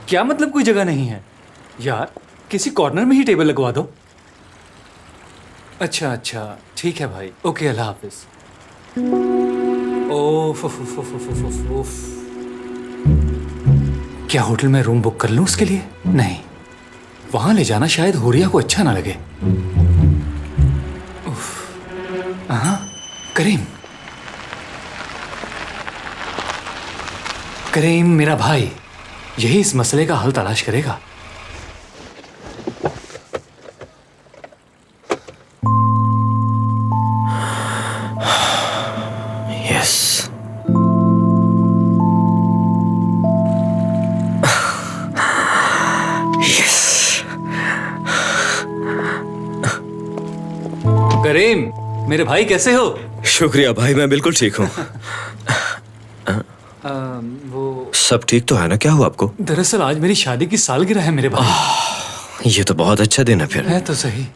क्या मतलब कोई जगह नहीं है यार? किसी कॉर्नर में ही टेबल लगवा दो। अच्छा अच्छा ठीक है भाई, ओके अल्लाह हाफिज। ओफ ओफ ओफ ओफ ओफ ओफ ओफ। क्या होटल में रूम बुक कर लूं उसके लिए? नहीं, वहां ले जाना शायद हुरिया को अच्छा ना लगे। हाँ, करीम। करीम मेरा भाई यही इस मसले का हल तलाश करेगा। यस। करीम मेरे भाई कैसे हो? शुक्रिया भाई, मैं बिल्कुल ठीक हूँ। वो सब ठीक तो है ना? क्या हुआ आपको? दरअसल आज मेरी शादी की सालगिरह है मेरे भाई। ये तो बहुत अच्छा दिन है फिर। है तो सही,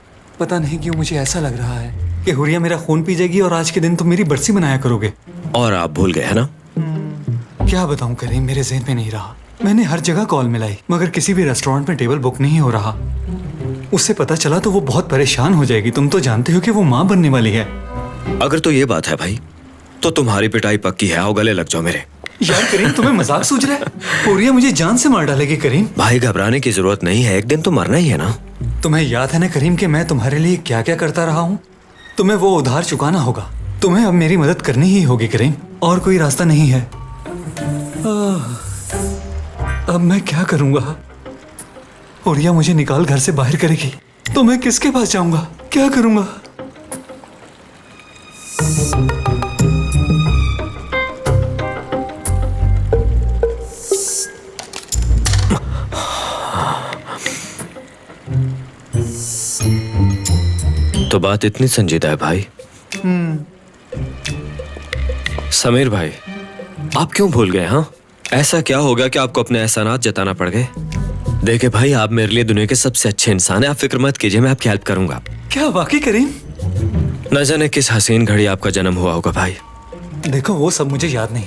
पता नहीं क्यों मुझे ऐसा लग रहा है कि हुरिया मेरा खून पी जाएगी और आज के दिन तुम मेरी बरसी मनाया करोगे। और आप भूल गए है ना? क्या बताऊं करीम, मेरे ज़हन में नहीं रहा। मैंने हर जगह कॉल मिलाई मगर किसी भी रेस्टोरेंट में टेबल बुक नहीं हो रहा। उससे पता चला तो वो बहुत परेशान हो जाएगी। तुम तो जानते हो कि वो माँ बनने वाली है। अगर तो ये बात है भाई, तो तुम्हारी पिटाई पक्की है। आओ गले लग जाओ मेरे। यार करीम तुम्हें मजाक सूझ रहा है? हुरिया मुझे जान से मार डालेगी करीम। भाई घबराने की जरूरत नहीं है, एक दिन तो मरना ही है ना। तुम्हें याद है ना करीम कि मैं तुम्हारे लिए क्या क्या करता रहा हूँ? तुम्हें वो उधार चुकाना होगा। तुम्हें अब मेरी मदद करनी ही होगी करीम, और कोई रास्ता नहीं है। अब मैं क्या करूंगा? हुरिया मुझे निकाल घर से बाहर करेगी तो मैं किसके पास जाऊंगा? क्या करूंगा? तो बात इतनी संजीदा है भाई। समीर भाई, आप क्यों भूल गए? हाँ, ऐसा क्या हो गया कि आपको अपने एहसानात जताना पड़ गए? देखिए भाई, आप मेरे लिए दुनिया के सबसे अच्छे इंसान हैं। आप फिक्र मत कीजिए, मैं आपकी हेल्प करूंगा। क्या वाकई करीम? न जाने किस हसीन घड़ी आपका जन्म हुआ होगा भाई। देखो वो सब मुझे याद नहीं।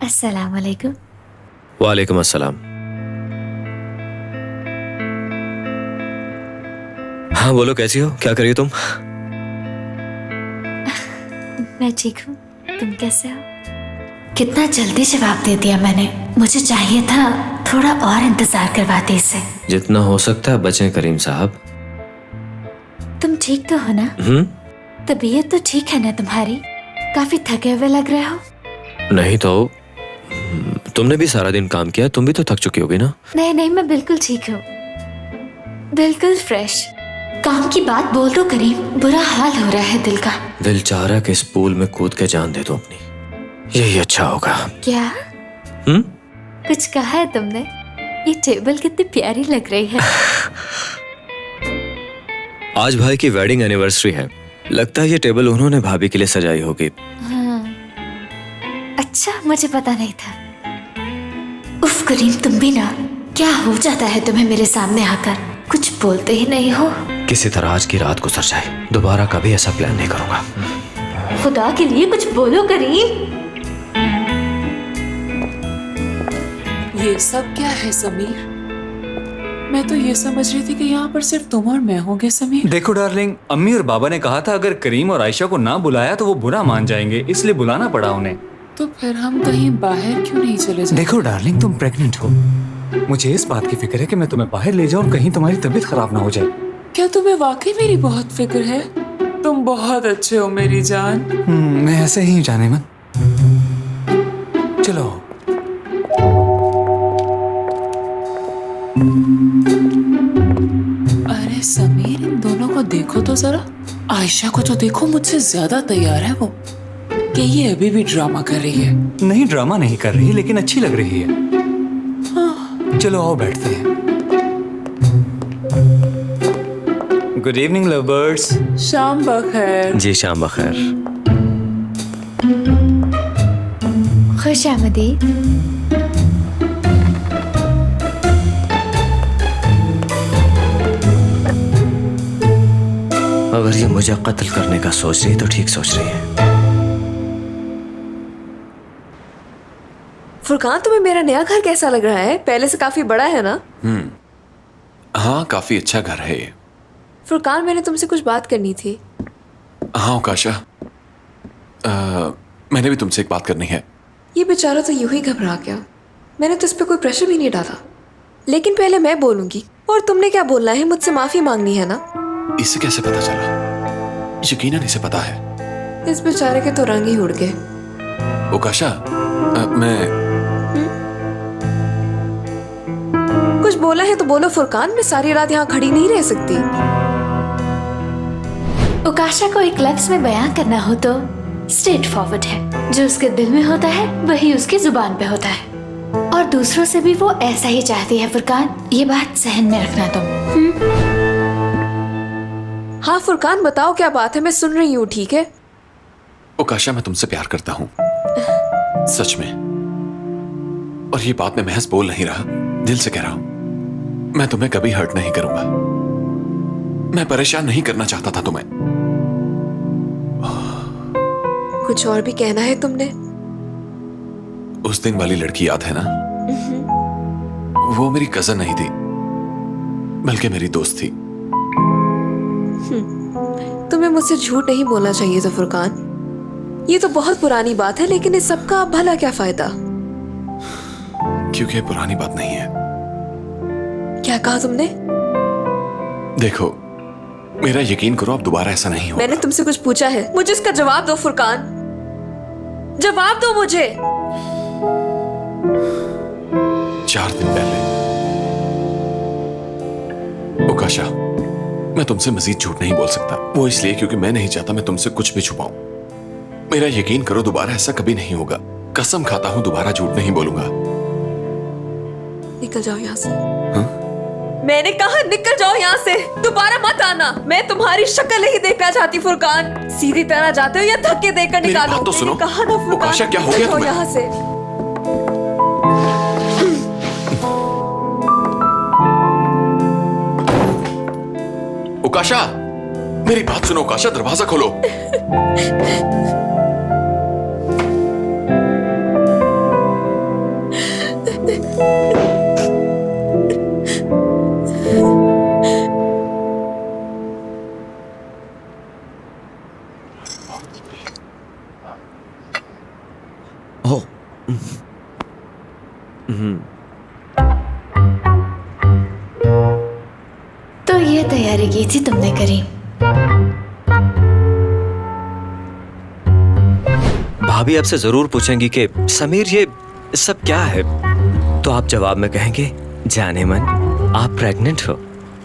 अस्सलाम वालेकुम। वालेकुम अस्सलाम। हाँ बोलो, कैसी हो? क्या करी तुम? मैं ठीक हूँ, तुम कैसे हो? कितना जल्दी जवाब दे दिया मैंने। मुझे चाहिए था थोड़ा और इंतजार करवाते इसे। जितना हो सकता है बचें करीम साहब। तुम ठीक तो हो ना? तबीयत तो ठीक है ना तुम्हारी? काफी थके हुए लग रहे हो। नहीं तो तुमने भी सारा दिन काम किया, तुम भी तो थक चुकी होगी ना? नहीं नहीं, मैं बिल्कुल ठीक हूँ, बिल्कुल फ्रेश। काम की बात बोल दो करीम, बुरा हाल हो रहा है दिल का। दिल चाह रहा है कि इस पूल में कूद के जान दे दो अपनी, यही अच्छा होगा। क्या? कुछ कहा है तुमने? ये टेबल कितनी प्यारी लग रही है। आज भाई की वेडिंग एनिवर्सरी है, लगता है ये टेबल उन्होंने भाभी के लिए सजाई होगी। हाँ। अच्छा, मुझे पता नहीं था। उफ करीम, तुम भी ना, क्या हो जाता है तुम्हें मेरे सामने आकर? कुछ बोलते ही नहीं हो। किसी तरह आज की रात गुजर जाए, दोबारा कभी ऐसा प्लान नहीं करूंगा। खुदा के लिए कुछ बोलो करीम। ये सब क्या है समीर? मैं तो ये समझ रही थी कि यहाँ पर सिर्फ तुम और मैं होंगे समीर। देखो डार्लिंग, अम्मी और बाबा ने कहा था अगर करीम और आयशा को ना बुलाया तो वो बुरा मान जाएंगे, इसलिए बुलाना पड़ा उन्हें। तो फिर हम कहीं बाहर क्यों नहीं चले जाते? देखो डार्लिंग, तुम प्रेग्नेंट हो। मुझे इस बात की फिक्र है कि मैं तुम्हें बाहर ले जाऊं और कहीं तुम्हारी तबीयत खराब ना हो जाए। क्या तुम्हें वाकई मेरी बहुत फिक्र है? तुम बहुत अच्छे हो मेरी जान। मैं ऐसे ही जाने मन। चलो। अरे समीर, इन दोनों को देखो तो जरा। आयशा को तो देखो, मुझसे ज्यादा तैयार है वो। कि ये अभी भी ड्रामा कर रही है? नहीं, ड्रामा नहीं कर रही, लेकिन अच्छी लग रही है। हाँ। चलो आओ बैठते हैं। Good evening lovers. शाम बखैर। जी शाम बखैर। खुश आमदीद। अगर ये मुझे कत्ल करने का सोच रही है तो ठीक सोच रही है। फुरकान, तुम्हें मेरा नया घर कैसा लग रहा है? पहले से काफी बड़ा है ना? हाँ, काफी अच्छा घर है ये। फुरकान, मैंने तुमसे कुछ बात करनी थी। हाँ ओकाशा, मैंने भी तुमसे एक बात करनी है। ये बेचारा तो यूं ही घबरा गया। मैंने तो इस पे कोई प्रेशर भी नहीं डाला, लेकिन पहले मैं बोलूंगी और तुमने क्या बोलना है, मुझसे माफी मांगनी है ना? इसे कैसे पता चला? यकीनन इसे पता है। इस बेचारे के तो रंग ही उड़ गए। ओकाशा, मैं कुछ बोला है तो बोलो फुरकान, मैं सारी रात यहाँ खड़ी नहीं रह सकती। उकाशा को एक लफ्ज में बयान करना हो तो स्ट्रेट फॉरवर्ड है। जो उसके दिल में होता है वही उसकी जुबान पे होता है, और दूसरों से भी वो ऐसा ही चाहती है। फुरकान, ये बात जहन में रखना तुम। हाँ फुरकान, बताओ क्या बात है, मैं सुन रही हूँ। ठीक है ओकाशा, मैं तुमसे प्यार करता हूँ, सच में। और ये बात मैं महज बोल नहीं रहा, दिल से कह रहा हूँ। मैं तुम्हें कभी हर्ट नहीं करूंगा। मैं परेशान नहीं करना चाहता था तुम्हें। कुछ और भी कहना है तुमने? उस दिन वाली लड़की याद है ना? वो मेरी कजन नहीं थी, बल्कि मेरी दोस्त थी। तुम्हें मुझसे झूठ नहीं बोलना चाहिए था फुरकान। ये तो बहुत पुरानी बात है, लेकिन इस सब का अब भला क्या फायदा? क्योंकि पुरानी बात नहीं है। क्या कहा तुमने? देखो, मेरा यकीन करो, अब दोबारा ऐसा नहीं होगा। मैंने तुमसे कुछ पूछा है, मुझे इसका जवाब दो फुरकान, जवाब दो मुझे। 4 दिन पहले ओकाशा, मैं तुमसे मजीद झूठ नहीं बोल सकता। वो इसलिए क्योंकि मैं नहीं चाहता मैं तुमसे कुछ भी छुपाऊं। मेरा यकीन करो, दोबारा ऐसा कभी नहीं होगा। कसम खाता हूं, दोबारा झूठ नहीं बोलूंगा। निकल जाओ यहाँ से। मैंने कहा निकल जाओ यहाँ से, दोबारा मत आना। मैं तुम्हारी शक्ल ही देखना चाहती फुरकान। सीधी तरह जाते हो या धक्के देकर मेरी निकालो? बात तो सुनो। मैंने कहा ना फुरकान, ओकाशा, क्या हो गया निकल जाओ तुम्हें? यहाँ से। ओकाशा, मेरी बात सुनो। ओकाशा, दरवाजा खोलो। तो ये तैयारी की थी तुमने करीम? भाभी आपसे जरूर पूछेंगी कि समीर ये सब क्या है, तो आप जवाब में कहेंगे, जाने मन, आप प्रेग्नेंट हो।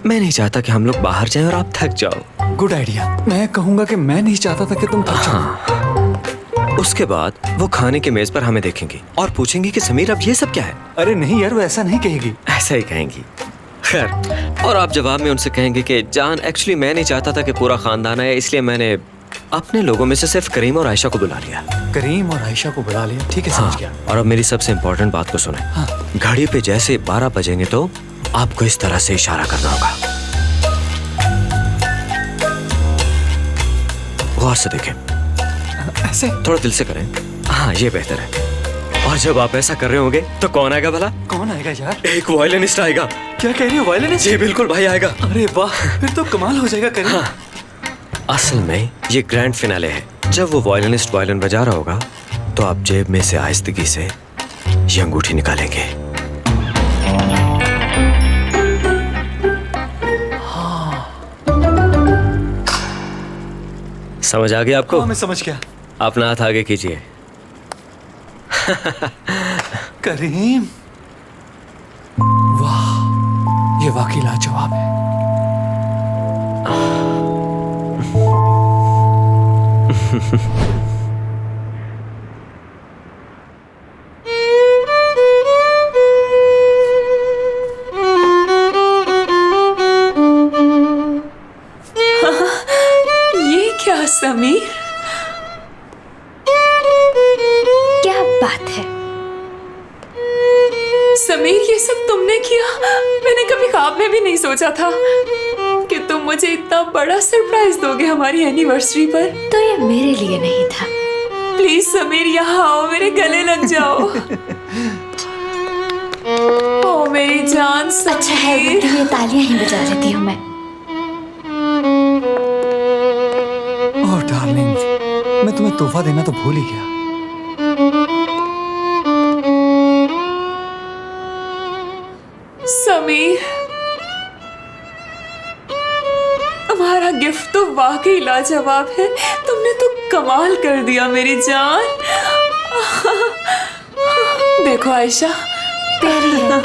मैं नहीं चाहता कि हम लोग बाहर जाएं और आप थक जाओ। Good idea. मैं कहूंगा कि मैं नहीं चाहता था कि तुम थक जाओ। उसके बाद वो खाने की मेज पर हमें देखेंगी और पूछेंगी कि समीर अब ये सब क्या है। अरे नहीं यार, वो ऐसा नहीं कहेगी। ऐसा ही कहेंगी। खैर, और आप जवाब में उनसे कहेंगे कि जान, एक्चुअली मैं नहीं चाहता था कि पूरा खानदान आए, इसलिए मैंने अपने लोगों में से सिर्फ करीम और आयशा को बुला लिया। करीम और आयशा को बुला लिया, ठीक है, समझ गया। और अब मेरी सबसे इंपॉर्टेंट बात को सुने। घड़ी पे जैसे 12 बजेंगे तो आपको इस तरह से इशारा करना होगा। गौर से देखें, ऐसे थोड़ा दिल से करें। हाँ, ये बेहतर है। और जब आप ऐसा कर रहे होंगे तो कौन आएगा भला? कौन आएगा यार? एक वायलिनिस्ट आएगा। क्या कह रही हो, वायलिनिस्ट? जी बिल्कुल, भाई आएगा। अरे वाह, फिर तो कमाल हो जाएगा करीम। हाँ, असल में ये ग्रैंड फिनाले है। जब वो वायलिनिस्ट वायलिन बजा रहा होगा तो आप जेब में से आहिस्तगी से ये अंगूठी निकालेंगे। समझ आ गया आपको? हाँ, मैं समझ गया। अपना हाथ आगे कीजिए। करीम, वाह, ये वाकई लाजवाब है। ये क्या समीर? क्या बात है, समीर, ये सब तुमने किया? मैंने कभी ख्वाब में भी नहीं सोचा था कि तुम मुझे इतना बड़ा सरप्राइज दोगे हमारी एनिवर्सरी पर। तो ये मेरे लिए नहीं था। प्लीज समीर, यहाँ आओ, मेरे गले लग जाओ। ओ मेरी जान अच्छा है, समीर। ये तालियां ही बजा लेती हूँ मैं। ओह डार्लिंग, मैं तुम्हें तोहफा देना तो भूल ही गया। समीर, तुम्हारा गिफ्ट तो वाकई लाजवाब है। तुमने तो कमाल कर दिया मेरी जान। देखो आयशा, प्यारी है।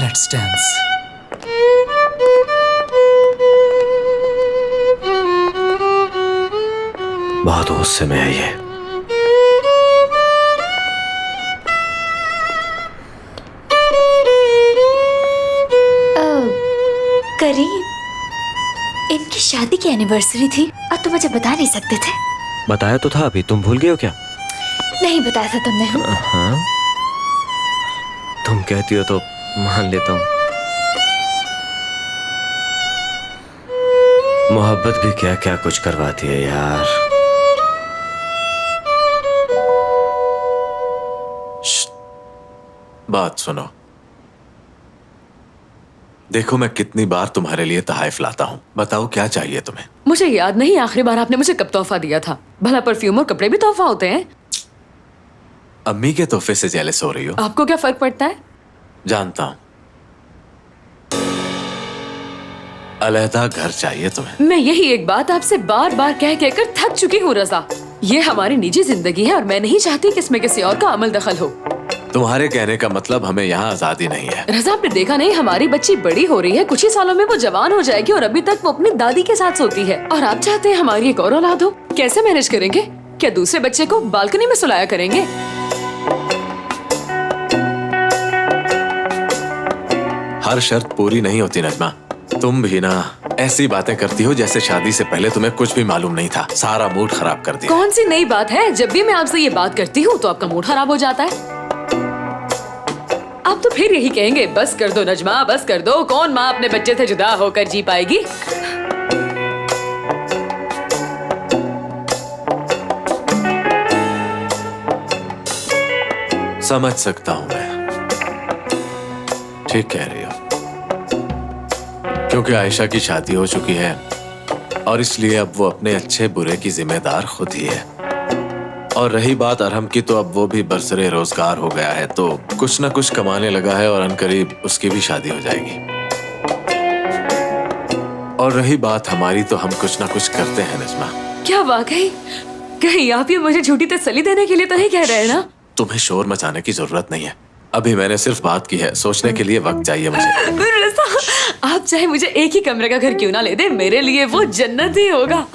Let's dance. बहुत गुस्से में है ये। करीम, इनकी शादी की एनिवर्सरी थी और तुम मुझे बता नहीं सकते थे? बताया तो था, अभी तुम भूल गए हो क्या? नहीं बताया था तुमने। हाँ, तुम कहती हो तो मान लेता हूँ। मोहब्बत भी क्या क्या कुछ करवाती है यार। बात सुनो। देखो मैं कितनी बार तुम्हारे लिए तहाइफ लाता हूँ। बताओ क्या चाहिए तुम्हें? मुझे याद नहीं आखिरी बार आपने मुझे कब तोहफा दिया था। भला परफ्यूम और कपड़े भी तोहफा होते हैं? अम्मी के तोहफे से जेलस हो रही हो? आपको क्या फर्क पड़ता है? जानता हूँ। अलहदा घर चाहिए तुम्हें। मैं यही एक बात आपसे बार बार कह कहकर थक चुकी हूँ रजा। ये हमारी निजी जिंदगी है और मैं नहीं चाहती कि इसमें किसी और का अमल दखल हो। तुम्हारे कहने का मतलब हमें यहाँ आजादी नहीं है। रजा, आपने देखा नहीं, हमारी बच्ची बड़ी हो रही है, कुछ ही सालों में वो जवान हो जाएगी और अभी तक वो अपनी दादी के साथ सोती है। और आप चाहते हैं हमारी एक और औलाद हो। कैसे मैनेज करेंगे? क्या दूसरे बच्चे को बालकनी में सुलाया करेंगे? हर शर्त पूरी नहीं होती नजमा। तुम भी ना ऐसी बातें करती हो जैसे शादी से पहले तुम्हें कुछ भी मालूम नहीं था। सारा मूड खराब कर दिया। कौन सी नई बात है? जब भी मैं आपसे ये बात करती हूँ तो आपका मूड खराब हो जाता है। आप तो फिर यही कहेंगे, बस कर दो नजमा, बस कर दो। कौन माँ अपने बच्चे से जुदा होकर जी पाएगी? समझ सकता हूँ मैं। ठीक कह रही हो, क्योंकि आयशा की शादी हो चुकी है और इसलिए अब वो अपने अच्छे बुरे की जिम्मेदार खुद ही है। और रही बात अरहम की, तो अब वो भी बरसरे रोजगार हो गया है, तो कुछ ना कुछ कमाने लगा है और अनकरीब उसकी भी शादी हो जाएगी। और रही बात हमारी, तो हम कुछ ना कुछ करते हैं नजमा। क्या वाकई? कहीं आप ये मुझे झूठी तसल्ली देने के लिए तो नहीं कह रहे हैं ना? तुम्हें शोर मचाने की जरूरत नहीं है। अभी मैंने सिर्फ बात की है, सोचने के लिए वक्त चाहिए मुझे। रज़ा, आप चाहे मुझे एक ही कमरे का घर क्यों ना ले दे, मेरे लिए वो जन्नत ही होगा।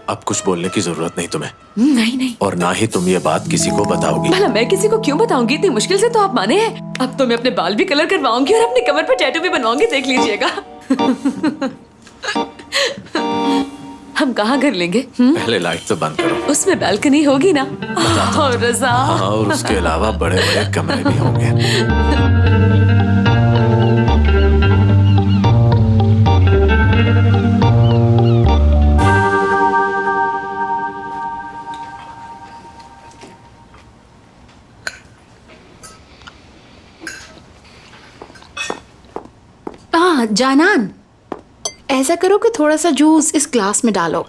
अब कुछ बोलने की जरूरत नहीं तुम्हें। नहीं नहीं, और ना ही तुम ये बात किसी को बताओगी। भला मैं किसी को क्यों बताऊंगी? इतनी मुश्किल से तो आप माने हैं। अब तो मैं अपने बाल भी कलर करवाऊंगी और अपनी कमर पर टैटू भी बनवाऊंगी, देख लीजिएगा। हम कहाँ घर लेंगे? पहले लाइट तो बंद करो। उसमें बालकनी होगी ना? और रज़ा, हाँ, और उसके अलावा बड़े बड़े कमरे भी होंगे। जानान, ऐसा करो कि थोड़ा सा जूस इस ग्लास में डालो।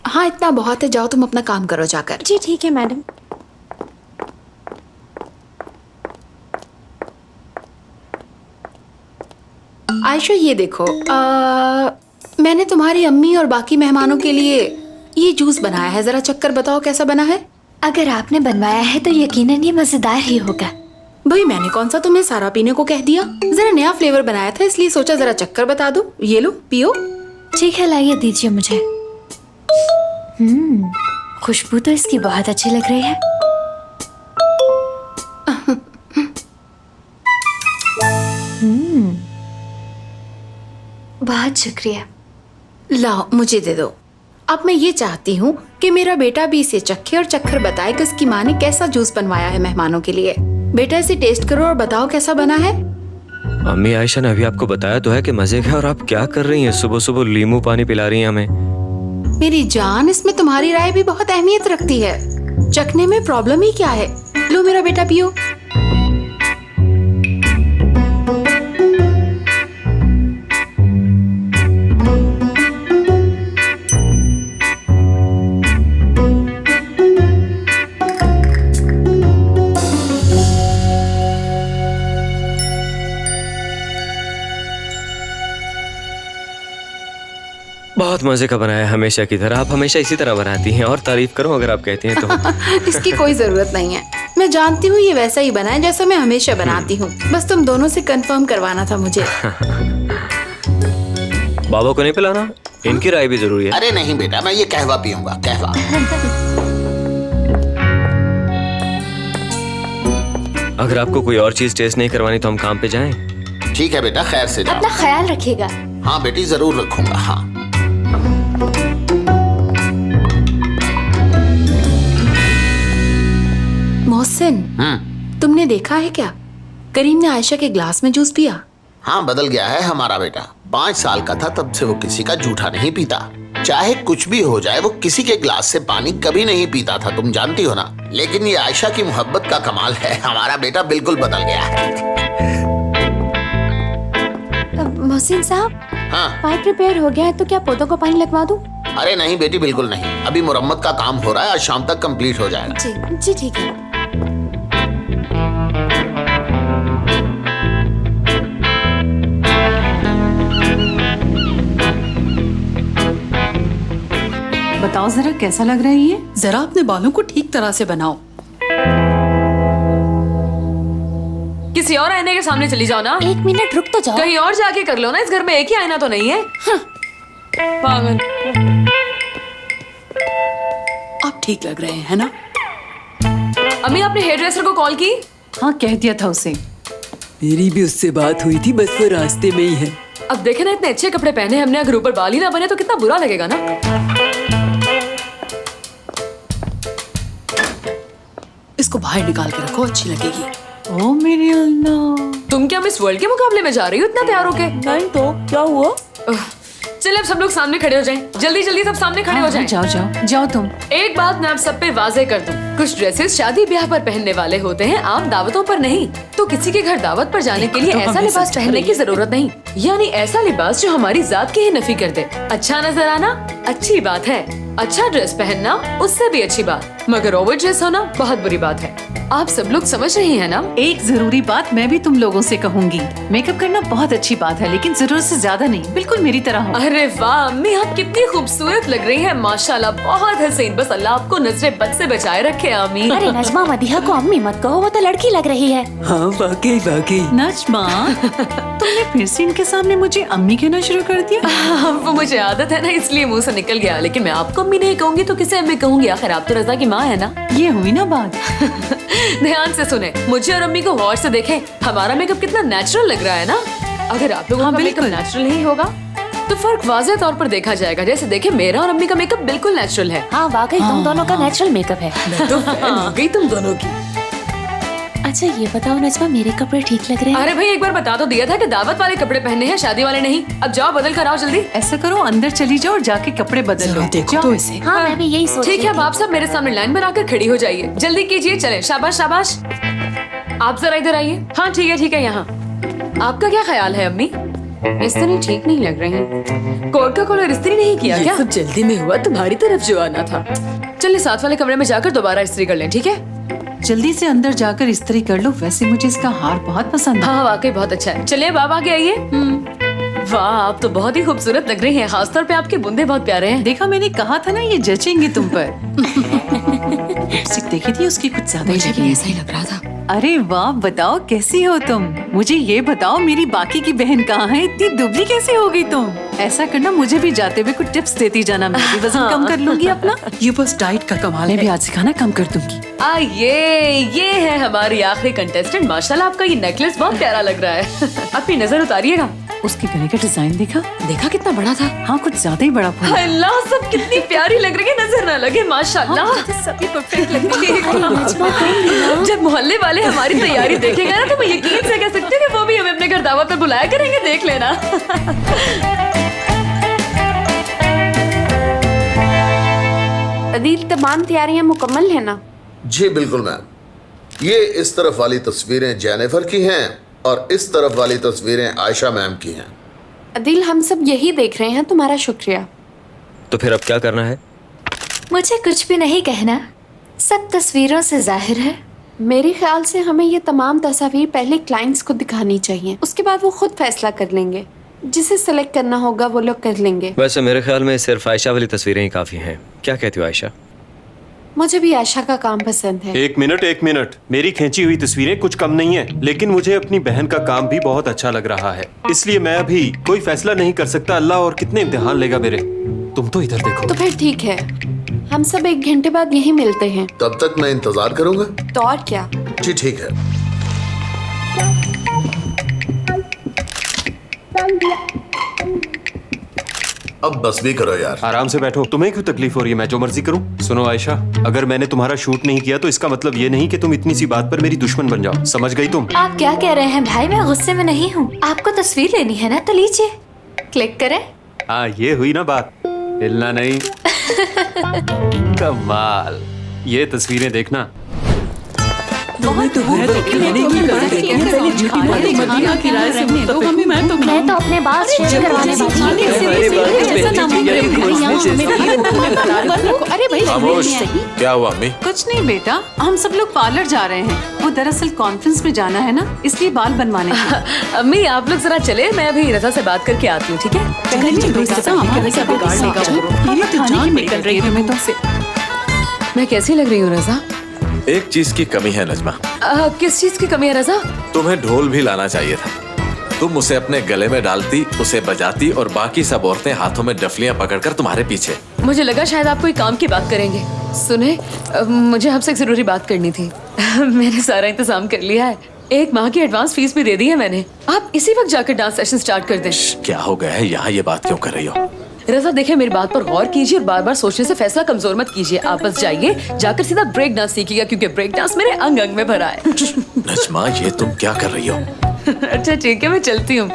हाँ, इतना बहुत है। जाओ तुम अपना काम करो जाकर। जी ठीक है मैडम। आयशा, ये देखो, मैंने तुम्हारी अम्मी और बाकी मेहमानों के लिए ये जूस बनाया है। जरा चक्कर बताओ कैसा बना है। अगर आपने बनवाया है तो यकीनन ये मजेदार ही होगा। भाई, मैंने कौन सा तुम्हें सारा पीने को कह दिया। जरा नया फ्लेवर बनाया था, इसलिए सोचा जरा चक्कर बता दो। ये लो, पियो। ठीक है, लाइए, दीजिए मुझे। खुशबू तो इसकी बहुत अच्छी लग रही है। बहुत शुक्रिया। लाओ, मुझे दे दो। अब मैं ये चाहती हूँ कि मेरा बेटा भी इसे चखे और चक्कर बताए कि उसकी माँ ने कैसा जूस बनवाया है मेहमानों के लिए। बेटा इसे टेस्ट करो और बताओ कैसा बना है। अम्मी आयशा ने अभी आपको बताया तो है कि मजे का, और आप क्या कर रही हैं? सुबह सुबह लींबू पानी पिला रही हैं हमें। मेरी जान, इसमें तुम्हारी राय भी बहुत अहमियत रखती है। चखने में प्रॉब्लम ही क्या है? लो मेरा बेटा पियो। बहुत मजे का बनाया हमेशा की तरह। आप हमेशा इसी तरह बनाती हैं, और तारीफ करो अगर आप कहती हैं तो। इसकी कोई जरूरत नहीं है। मैं जानती हूँ ये वैसा ही बना है जैसा मैं हमेशा बनाती हूँ। बस तुम दोनों से कंफर्म करवाना था मुझे। बाबा को नहीं पिलाना? इनकी राय भी जरूरी है। अरे नहीं बेटा, मैं ये कहवा पीऊंगा, कहवा। अगर आपको कोई और चीज टेस्ट नहीं करवानी तो हम काम पे जाएं। ठीक है बेटा, खैर से जाओ। अपना ख्याल रखिएगा। हाँ बेटी, जरूर रखूंगा। हाँ मोहसिन, तुमने देखा है क्या? करीम ने आयशा के ग्लास में जूस पिया। हाँ, बदल गया है हमारा बेटा। 5 साल का था तब से वो किसी का जूठा नहीं पीता। चाहे कुछ भी हो जाए, वो किसी के ग्लास से पानी कभी नहीं पीता था, तुम जानती हो ना। लेकिन ये आयशा की मोहब्बत का कमाल है। हमारा बेटा बिल्कुल बदल गया है। मोहसिन साहब, हाँ। पाइप रिपेयर हो गया है तो क्या पौधों को पानी लगवा दूं? अरे नहीं बेटी, बिल्कुल नहीं। अभी मुरम्मत का काम हो रहा है, आज शाम तक कंप्लीट हो जाएगा। जी जी ठीक है। बताओ जरा कैसा लग रहा है ये? जरा अपने बालों को ठीक तरह से बनाओ। किसी और आईने के सामने चली जाओ ना। 1 मिनट रुक तो जाओ। कहीं और जाके कर लो ना, इस घर में एक ही आईना तो नहीं है। पागल। आप ठीक लग रहे हैं, है ना? अम्मी, आपने हेयर ड्रेसर को कॉल की? हाँ, कह दिया था उसे। मेरी भी उससे बात हुई थी, बस वो रास्ते में ही है। अब देखे ना, इतने अच्छे कपड़े पहने हमने, अगर ऊपर बाल ही ना बने तो कितना बुरा लगेगा ना। इसको बाहर निकाल के रखो, अच्छी लगेगी। ओ मेरे अल्लाह। तुम क्या मिस वर्ल्ड के मुकाबले में जा रही हो इतना तैयार होके? नहीं तो क्या हुआ? चले अब सब लोग सामने खड़े हो जाएं। जल्दी जल्दी सब सामने खड़े हो जाएं। जाओ जाओ जाओ तुम। एक बात मैं आप सब पे वाजे कर दूं, कुछ ड्रेसेस शादी ब्याह पर पहनने वाले होते हैं, आम दावतों पर नहीं। तो किसी के घर दावत पर जाने के लिए तो ऐसा हमें लिबास सच्चा पहनने नहीं की जरूरत नहीं, यानी ऐसा लिबास जो हमारी जात की ही नफी कर दे। अच्छा नजर आना अच्छी बात है, अच्छा ड्रेस पहनना उससे भी अच्छी बात, मगर ओवर ड्रेस होना बहुत बुरी बात है। आप सब लोग समझ रही हैं ना? एक जरूरी बात मैं भी तुम लोगों से कहूंगी, मेकअप करना बहुत अच्छी बात है, लेकिन जरूरत से ज्यादा नहीं, बिल्कुल मेरी तरह हो। अरे वाह अम्मी, आप कितनी खूबसूरत लग रही हैं, माशाल्लाह, बहुत हसीन। बस अल्लाह आपको नजरे बद से बचाए रखे अम्मी। अरे नजमा मदीहा को अम्मी मत कहो, वो तो लड़की लग रही है। हाँ वाकई वाकई। नजमा, तुमने फिर से इनके सामने मुझे अम्मी कहना शुरू कर दिया। वो मुझे आदत है ना, इसलिए मुंह से निकल गया। लेकिन मैं आपको अम्मी नहीं कहूंगी तो किसे अम्मी कहूंगी? आखिर आप तो रजा की माँ है ना। ये हुई ना बात। ध्यान से सुने, मुझे और अम्मी को गौर से देखें, हमारा मेकअप कितना नेचुरल लग रहा है ना। अगर आप लोगों का मेकअप नेचुरल नहीं होगा तो फर्क वाज़ेह तौर पर देखा जाएगा। जैसे देखे, मेरा और अम्मी का मेकअप बिल्कुल नेचुरल है। हाँ वाकई तुम दोनों का नेचुरल मेकअप है। मैं तो फैन हो गई तुम दोनों की। अच्छा ये बताओ नजमा, मेरे कपड़े ठीक लग रहे हैं? अरे भाई, एक बार बता तो दिया था कि दावत वाले कपड़े पहनने हैं, शादी वाले नहीं। अब जाओ बदल कर आओ जल्दी। ऐसा करो, अंदर चली जाओ और जाके कपड़े बदल लो। जरा देखो तो इसे। हाँ मैं भी यही सोच ठीक रही है, अब आप सब मेरे सामने लाइन बनाकर खड़ी हो जाइए, जल्दी कीजिए। चले, शाबाश शाबाश। आप जरा इधर आइए। हाँ ठीक है, यहाँ। आपका क्या ख्याल है अम्मी? इस्त्री ठीक नहीं लग रही। कोट का कॉलर इस्त्री नहीं किया ये क्या? सब जल्दी में हुआ, तुम्हारी तरफ जो आना था। चलिए साथ वाले कमरे में जाकर दोबारा इस्त्री कर लें, ठीक है? जल्दी से अंदर जाकर इस्त्री कर लो। वैसे मुझे इसका हार बहुत पसंद है। हाँ वाकई बहुत अच्छा है। चलिए बाबा आगे आइए। वाह, आप तो बहुत ही खूबसूरत लग रही हैं, खासतौर पे आपके बूंदे बहुत प्यारे हैं। देखा, मैंने कहा था ना ये जचेंगे तुम पर। लिपस्टिक देखी थी उसकी, कुछ ज्यादा ही लगी। ऐसा ही लग रहा था। अरे वाह, बताओ कैसी हो तुम? मुझे ये बताओ, मेरी बाकी की बहन कहाँ है? इतनी दुबली कैसे हो गई तुम? ऐसा करना, मुझे भी जाते हुए कुछ टिप्स देती जाना, मैं भी वजन कम कर लूंगी अपना। ये बस डाइट का कमाल मैं है। भी आज से खाना कम कर दूंगी। ये है हमारी आखिरी कंटेस्टेंट। माशाल्लाह, आपका ये नेकलेस बहुत प्यारा लग रहा है। अपनी नजर उतारिएगा। उसके गले का डिजाइन देखा? देखा कितना बड़ा था। हाँ, कुछ ज्यादा ही बड़ा फूल। अल्लाह, सब कितनी प्यारी लग रही है, नजर ना लगे। माशाल्लाह, सभी परफेक्ट लग रही है। नजमा तुम भी ना। जब मोहल्ले वाले हमारी तैयारी देखेंगे ना तो मैं यकीन से कह सकती हूँ कि वो भी हमें अपने घर दावत पर बुलाया करेंगे, देख लेना। अदील, तमाम तैयारियां मुकम्मल है ना? जी बिल्कुल मैम। ये इस तरफ वाली तस्वीरें जेनिफर की हैं और इस तरफ वाली तस्वीरें आयशा मैम की हैं। अदील, हम सब यही देख रहे हैं, तुम्हारा शुक्रिया। तो फिर अब क्या करना है? मुझे कुछ भी नहीं कहना, सब तस्वीरों से जाहिर है। मेरे ख्याल से हमें ये तमाम तस्वीर पहले क्लाइंट्स को दिखानी चाहिए, उसके बाद वो खुद फैसला कर लेंगे। जिसे सेलेक्ट करना होगा वो लोग कर लेंगे। वैसे मेरे ख्याल में सिर्फ आयशा वाली तस्वीरें ही काफी हैं। क्या कहती हो आयशा? मुझे भी आयशा का काम पसंद है। एक मिनट, मेरी खींची हुई तस्वीरें कुछ कम नहीं है, लेकिन मुझे अपनी बहन का काम भी बहुत अच्छा लग रहा है, इसलिए मैं अभी कोई फैसला नहीं कर सकता। अल्लाह और कितने इम्तिहान लेगा मेरे। तुम तो इधर देखो। तो फिर ठीक है, हम सब 1 घंटे बाद यहीं मिलते हैं। तब तक मैं इंतजार करूंगा। तो और क्या। जी ठीक है। अब बस भी करो यार। आराम से बैठो। तुम्हें क्यों तकलीफ हो रही है? मैं जो मर्जी करूं? सुनो आयशा, अगर मैंने तुम्हारा शूट नहीं किया तो इसका मतलब ये नहीं कि तुम इतनी सी बात पर मेरी दुश्मन बन जाओ। समझ गई तुम? आप क्या कह रहे हैं भाई? मैं गुस्से में नहीं हूँ। आपको तस्वीर लेनी है ना, तो लीजिए, क्लिक करें। हाँ, ये हुई ना बात। हिलना नहीं। कमाल। ये तस्वीरें देखना। तुम्हें तो बुरा देखी मैंने की बात है कि पहले झूठी बातें मत किया, किराए से मुत्तफिक हूं। मैं तो अपने बाल शेयर करवाने वाली अरे भाई, खामोश। क्या हुआ अम्मी? कुछ नहीं बेटा, हम सब लोग पार्लर जा रहे हैं। वो दरअसल कॉन्फ्रेंस में जाना है ना, इसलिए बाल बनवाने हैं। अम्मी आप लोग जरा चले, मैं अभी रजा से बात करके आती हूँ, ठीक है? मैं कैसी लग रही हूँ रजा? एक चीज की कमी है नजमा। किस चीज की कमी है रजा? तुम्हें ढोल भी लाना चाहिए था। तुम उसे अपने गले में डालती, उसे बजाती और बाकी सब औरतें हाथों में डफलियां पकड़कर तुम्हारे पीछे। मुझे लगा शायद आप कोई काम की बात करेंगे। सुने, मुझे आपसे एक जरूरी बात करनी थी। मैंने सारा इंतजाम कर लिया है, 1 माह की एडवांस फीस भी दे दी है मैंने। आप इसी वक्त जाकर डांस सेशन स्टार्ट कर दें। क्या हो गया है? यहाँ ये बात क्यों कर रही हो? रजा देखिए, मेरी बात पर गौर कीजिए और बार बार सोचने से फैसला कमजोर मत कीजिए। आप बस जाइए, जाकर सीधा ब्रेक डांस सीखिएगा, क्योंकि ब्रेक डांस मेरे अंग अंग में भरा है। नजमा, ये तुम क्या कर रही हो? अच्छा ठीक है, मैं चलती हूँ।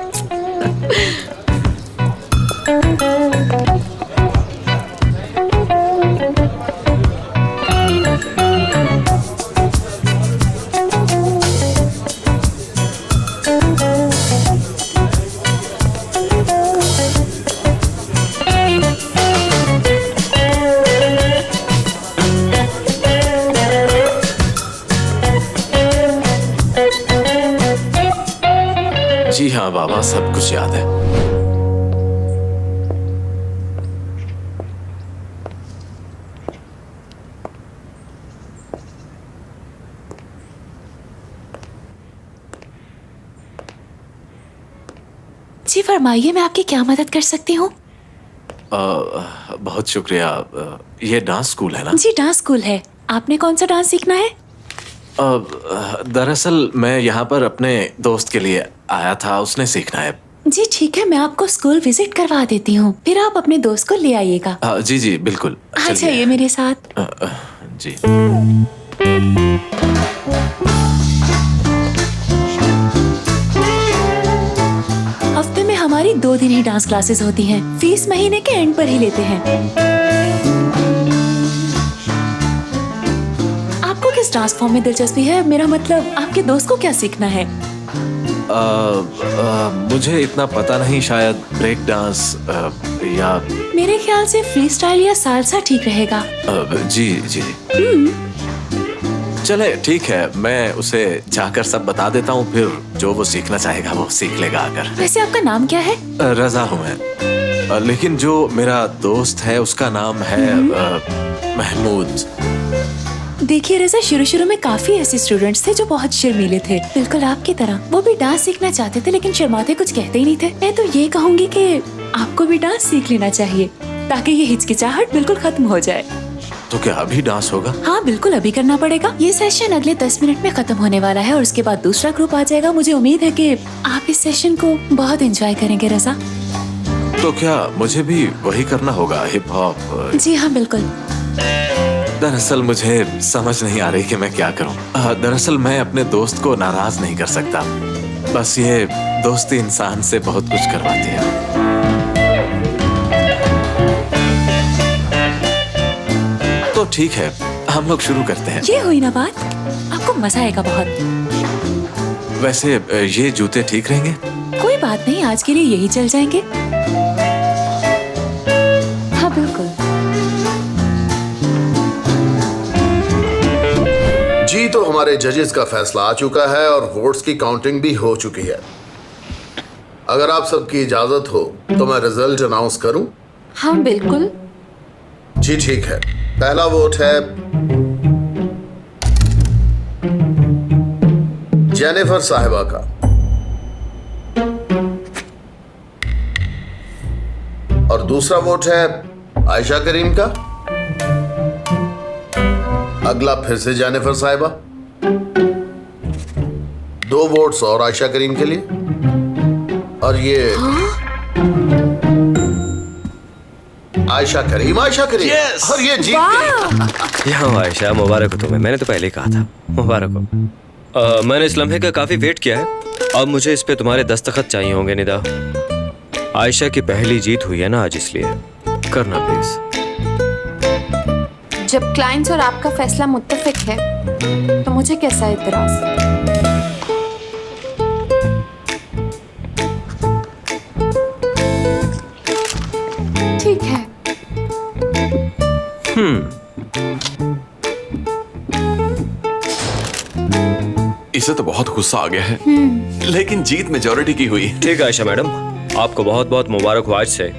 जी हाँ बाबा, सब कुछ याद है। जी फरमाइए, मैं आपकी क्या मदद कर सकती हूँ? बहुत शुक्रिया। ये डांस स्कूल है ना? जी डांस स्कूल है। आपने कौन सा डांस सीखना है? दरअसल मैं यहाँ पर अपने दोस्त के लिए आया था, उसने सीखना है। जी ठीक है, मैं आपको स्कूल विजिट करवा देती हूँ, फिर आप अपने दोस्त को ले आइएगा। जी जी बिल्कुल। हाँ, चाहिए मेरे साथ। जी। हफ्ते में हमारी 2 दिन ही डांस क्लासेस होती हैं। फीस महीने के एंड पर ही लेते हैं। आपको किस डांस फॉर्म में दिलचस्पी है? मेरा मतलब आपके दोस्त को क्या सीखना है? मुझे इतना पता नहीं, शायद ब्रेक डांस या मेरे ख्याल से फ्री स्टाइल या सालसा ठीक रहेगा। जी जी। चले ठीक है, मैं उसे जाकर सब बता देता हूँ, फिर जो वो सीखना चाहेगा वो सीख लेगा आकर। वैसे आपका नाम क्या है? रजा हूँ मैं, लेकिन जो मेरा दोस्त है उसका नाम है महमूद। देखिए रजा, शुरू में काफी ऐसे स्टूडेंट्स थे जो बहुत शर्मीले थे, बिल्कुल आपकी तरह। वो भी डांस सीखना चाहते थे लेकिन शर्माते कुछ कहते ही नहीं थे। मैं तो ये कहूँगी कि आपको भी डांस सीख लेना चाहिए ताकि ये हिचकिचाहट बिल्कुल खत्म हो जाए। तो क्या अभी डांस होगा? हाँ बिल्कुल, अभी करना पड़ेगा। ये सेशन अगले 10 मिनट में खत्म होने वाला है और उसके बाद दूसरा ग्रुप आ जाएगा। मुझे उम्मीद है कि आप इस सेशन को बहुत एंजॉय करेंगे रजा। तो क्या मुझे भी वही करना होगा, हिप हॉप? जी हाँ बिल्कुल। दरअसल मुझे समझ नहीं आ रही कि मैं क्या करूं। दरअसल मैं अपने दोस्त को नाराज नहीं कर सकता। बस ये दोस्ती इंसान से बहुत कुछ करवाती है। तो ठीक है, हम लोग शुरू करते हैं। ये हुई ना बात, आपको मजा आएगा बहुत। वैसे ये जूते ठीक रहेंगे? कोई बात नहीं, आज के लिए यही चल जाएंगे। हाँ बिल्कुल। जी तो हमारे जजेस का फैसला आ चुका है और वोट्स की काउंटिंग भी हो चुकी है। अगर आप सबकी इजाजत हो तो मैं रिजल्ट अनाउंस करूं? हाँ बिल्कुल। जी ठीक है। पहला वोट है जेनिफर साहिबा का। और दूसरा वोट है आयशा करीम का। अगला फिर से जेनिफर साहिबा। 2 वोट्स और आयशा करीम के लिए। और ये आयशा करीम yes! और ये जीत गई। यहाँ आयशा, मुबारक हो तुम्हें। मैंने तो पहले ही कहा था, मुबारक हो। मैंने इस लम्हे का काफी वेट किया है। अब मुझे इस पे तुम्हारे दस्तखत चाहिए होंगे निदा। आयशा की पहली जीत हुई है ना आज, इसलिए करना प्लीज। जब क्लाइंट्स और आपका फैसला मुत्तफिक है तो मुझे कैसा एतराज। ठीक है। इसे तो बहुत गुस्सा आ गया है, लेकिन जीत मेजॉरिटी की हुई। ठीक है आयशा मैडम, आपको बहुत बहुत मुबारक हो। आज से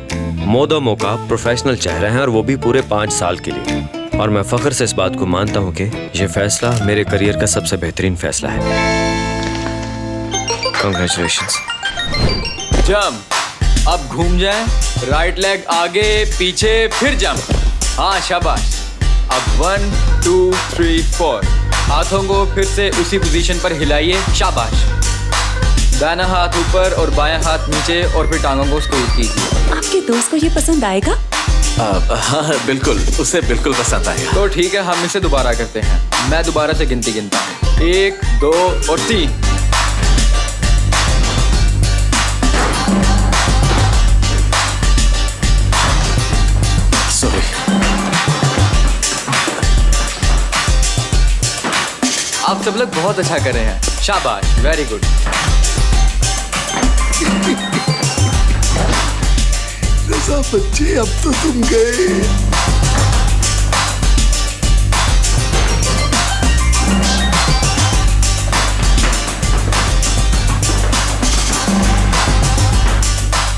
मोदमो का प्रोफेशनल चेहरा है और वो भी पूरे 5 साल के लिए। और मैं फख्र से इस बात को मानता हूँ कि ये फैसला मेरे करियर का सबसे बेहतरीन फैसला है। कांग्रेचुलेशंस। जंप, अब घूम जाए, राइट लेग आगे पीछे फिर जंप। हाँ शाबाश। अब 1 2 3 4 हाथों को फिर से उसी पोजीशन पर हिलाइए। शाबाश। दाहिना हाथ ऊपर और बायां हाथ नीचे और फिर टांगों को स्क्वीज कीजिए। आपके दोस्त को ये पसंद आएगा? हाँ बिल्कुल, उसे बिल्कुल पसंद आएगा। तो ठीक है, हम इसे दोबारा करते हैं। मैं दोबारा से गिनती गिनता हूँ। 1 2 और 3। सॉरी। आप सब लोग बहुत अच्छा कर रहे हैं। शाबाश, वेरी गुड। बच्चे अब तो तुम गए।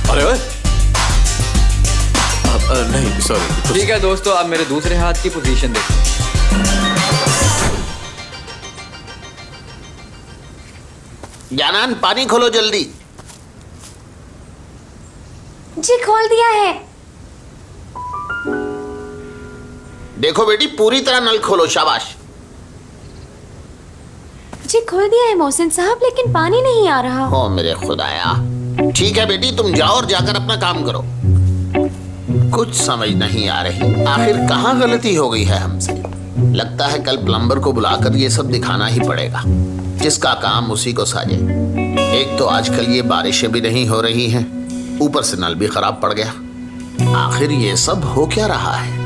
अरे ओए, नहीं सॉरी। ठीक है दोस्तों, अब मेरे दूसरे हाथ की पोजीशन देखो। जानान पानी खोलो जल्दी। जी खोल दिया है। देखो बेटी, पूरी तरह नल खोलो। शाबाश। जी खोल दिया है मोहसिन साहब, लेकिन पानी नहीं आ रहा। ओ मेरे खुदाया। ठीक है बेटी, तुम जाओ और जाकर अपना काम करो। कुछ समझ नहीं आ रही, आखिर कहाँ गलती हो गई है हमसे। लगता है कल प्लम्बर को बुलाकर ये सब दिखाना ही पड़ेगा। जिसका काम उसी को साजे। एक तो आजकल ये बारिशें भी नहीं हो रही हैं, ऊपर से नल भी खराब पड़ गया। आखिर ये सब हो क्या रहा है?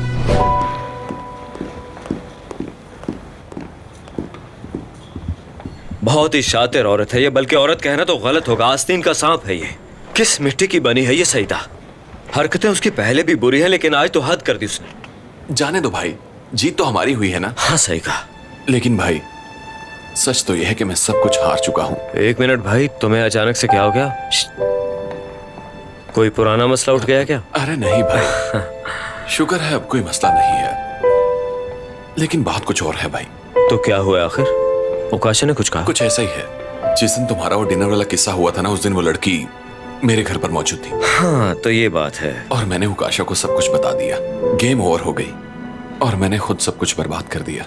बहुत ही शातिर औरत है ये, बल्कि औरत कहना तो गलत होगा। आस्तीन का सांप है ये। किस मिट्टी की बनी है ये सईदा। हरकतें उसकी पहले भी बुरी हैं, लेकिन आज तो हद कर दी उसने। जाने दो भाई, जीत तो हमारी हुई है ना। हाँ सही कहा। लेकिन भाई सच तो यह है कि मैं सब कुछ हार चुका हूँ। 1 मिनट भाई, तुम्हें अचानक से क्या हो गया? कोई पुराना मसला उठ गया क्या? अरे नहीं भाई, शुक्र है अब कोई मसला नहीं है। लेकिन बात कुछ और है भाई। तो क्या हुआ आखिर? उकाशा ने कुछ कहा? कुछ ऐसा ही है। जिस दिन तुम्हारा वो डिनर वाला किस्सा हुआ था ना, उस दिन वो लड़की मेरे घर पर मौजूद थी। हाँ तो ये बात है। और मैंने उकाशा को सब कुछ बता दिया। गेम ओवर हो गई और मैंने खुद सब कुछ बर्बाद कर दिया।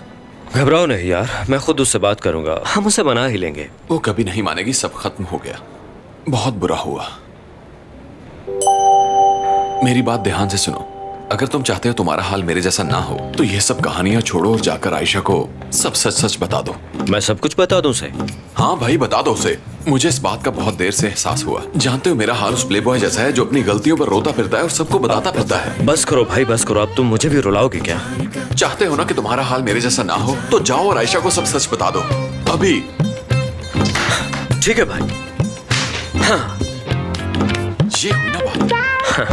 घबराओ नहीं यार, मैं खुद उससे बात करूंगा। हम उसे मना ही लेंगे। वो कभी नहीं मानेगी। सब खत्म हो गया। बहुत बुरा हुआ। मेरी बात ध्यान से सुनो। अगर तुम चाहते हो तुम्हारा हाल मेरे जैसा ना हो तो ये सब कहानियां छोड़ो और जाकर आयशा को सब सच सच बता दो। मैं सब कुछ बता दूं उसे? हाँ भाई बता दो उसे। मुझे इस बात का बहुत देर से एहसास हुआ। जानते हो मेरा हाल उस प्लेबॉय जैसा है जो अपनी गलतियों पर रोता फिरता है और सबको बताता फिरता है। बस करो भाई बस करो, अब तुम मुझे भी रुलाओगे क्या? चाहते हो ना कि तुम्हारा हाल मेरे जैसा ना हो तो जाओ और आयशा को सब सच बता दो अभी। ठीक है भाई। हाँ। ये हुई ना बात। हाँ।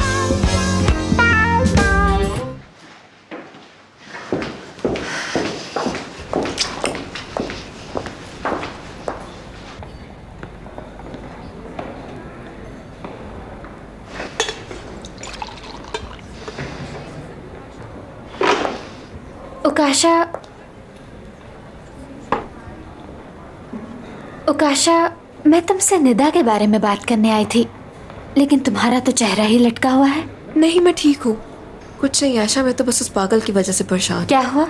उकाशा, मैं तुमसे निदा के बारे में बात करने आई थी, लेकिन तुम्हारा तो चेहरा ही लटका हुआ है। नहीं मैं ठीक हूँ, कुछ नहीं आयशा, मैं तो बस उस पागल की वजह से परेशान। क्या हुआ?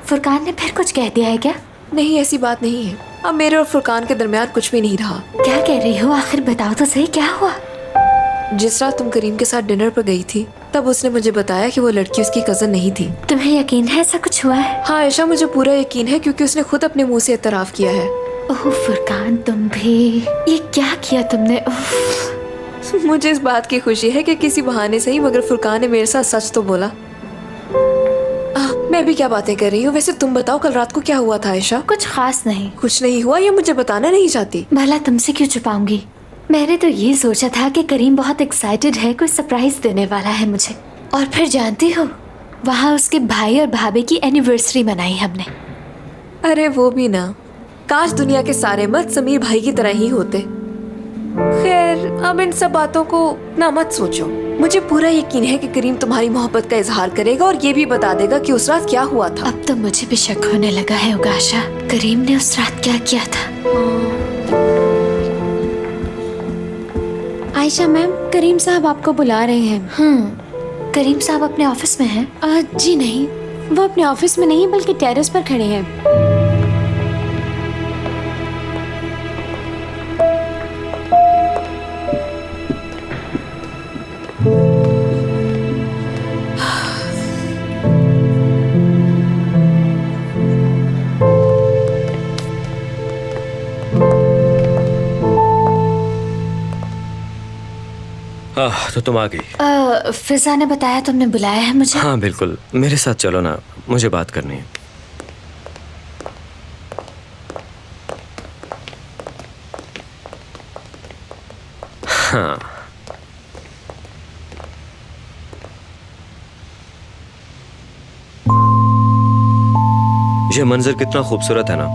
फुरकान ने फिर कुछ कह दिया है क्या? नहीं ऐसी बात नहीं है, अब मेरे और फुरकान के दरमियान कुछ भी नहीं रहा। क्या कह रही हो? आखिर बताओ तो सही, क्या हुआ? जिस रात तुम करीम के साथ डिनर पर गई थी तब उसने मुझे बताया कि वो लड़की उसकी कजन नहीं थी। तुम्हें यकीन है ऐसा कुछ हुआ है? हाँ आयशा, मुझे पूरा यकीन है क्योंकि उसने खुद अपने मुंह से इतराफ किया है। ओह फुरकान, तुम भी ये क्या किया तुमने? मुझे इस बात की खुशी है कि किसी बहाने से ही मगर फुरकान ने मेरे साथ सच तो बोला। मैं भी क्या बातें कर रही हूँ। वैसे तुम बताओ कल रात को क्या हुआ था आयशा? कुछ खास नहीं। कुछ नहीं हुआ, ये मुझे बताना नहीं चाहती? भला तुमसे क्यों छुपाऊंगी? मैंने तो ये सोचा था कि करीम बहुत एक्साइटेड है, कोई सरप्राइज देने वाला है मुझे। और फिर जानती हो, वहाँ उसके भाई और भाभी की एनिवर्सरी मनाई हमने। अरे वो भी ना, काश दुनिया के सारे मर्द समीर भाई की तरह ही होते। खैर अब इन सब बातों को ना मत सोचो। मुझे पूरा यकीन है कि करीम तुम्हारी मोहब्बत का इजहार करेगा और ये भी बता देगा कि उस रात क्या हुआ था। अब तो मुझे भी शक होने लगा है उकाशा, करीम ने उस रात क्या किया था। आयशा मैम, करीम साहब आपको बुला रहे हैं। करीम साहब अपने ऑफिस में हैं? जी नहीं, वो अपने ऑफिस में नहीं बल्कि टेरेस पर खड़े हैं। तो तुम आ गई। फिजा ने बताया तुमने बुलाया है मुझे। हाँ बिल्कुल, मेरे साथ चलो ना, मुझे बात करनी है। हाँ ये मंजर कितना खूबसूरत है ना।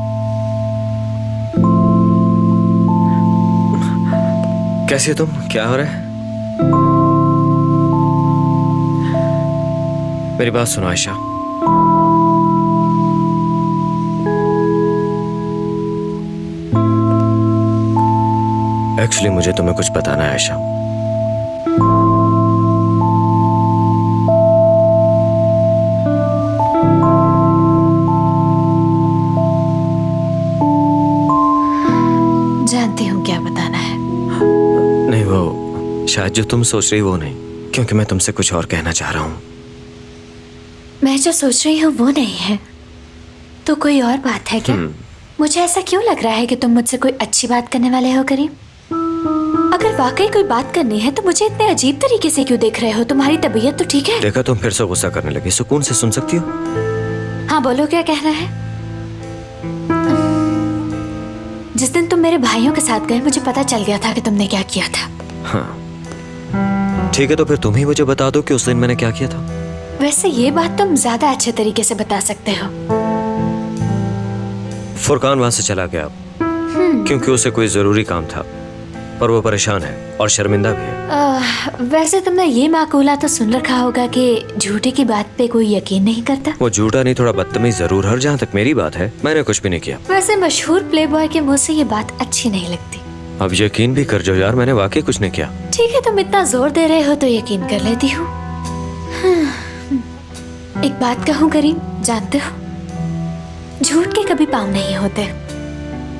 कैसी हो तुम? क्या हो रहा है? मेरी बात सुनो आयशा, एक्चुअली मुझे तुम्हें कुछ बताना है आयशा। जानती हूँ क्या बताना है। नहीं वो शायद जो तुम सोच रही वो नहीं, क्योंकि मैं तुमसे कुछ और कहना चाह रहा हूँ। मैं जो सोच रही हूँ वो नहीं है तो कोई और बात है क्या? मुझे ऐसा क्यों लग रहा है कि तुम मुझसे कोई अच्छी बात करने वाले हो करीम? अगर वाकई कोई बात करनी है तो मुझे इतने अजीब तरीके से क्यों देख रहे हो? तुम्हारी तबीयत तो ठीक है? देखा, तुम फिर से गुस्सा करने लगी। सुकून से सुन सकती हो? हाँ बोलो, क्या कहना है? जिस दिन तुम मेरे भाइयों के साथ गए मुझे पता चल गया था कि तुमने क्या किया था। हाँ ठीक है, तो फिर तुम ही मुझे बता दो कि उस दिन मैंने क्या किया था। वैसे ये बात तुम ज्यादा अच्छे तरीके से बता सकते हो। फुरकान वहां से चला गया क्योंकि उसे कोई जरूरी काम था, पर वो परेशान है और शर्मिंदा भी है। वैसे तुमने ये माकूला तो सुन रखा होगा कि झूठे की बात पे कोई यकीन नहीं करता। वो झूठा नहीं, थोड़ा बदतमीज जरूर है। और जहाँ तक मेरी बात है, मैंने कुछ भी नहीं किया। वैसे मशहूर प्लेबॉय के मुंह से ये बात अच्छी नहीं लगती। अब यकीन भी कर जाओ यार, मैंने वाकई कुछ नहीं किया। ठीक है, तुम इतना जोर दे रहे हो तो यकीन कर लेती हूँ। एक बात कहूँ करीम, जानते हो झूठ के कभी पाँव नहीं होते।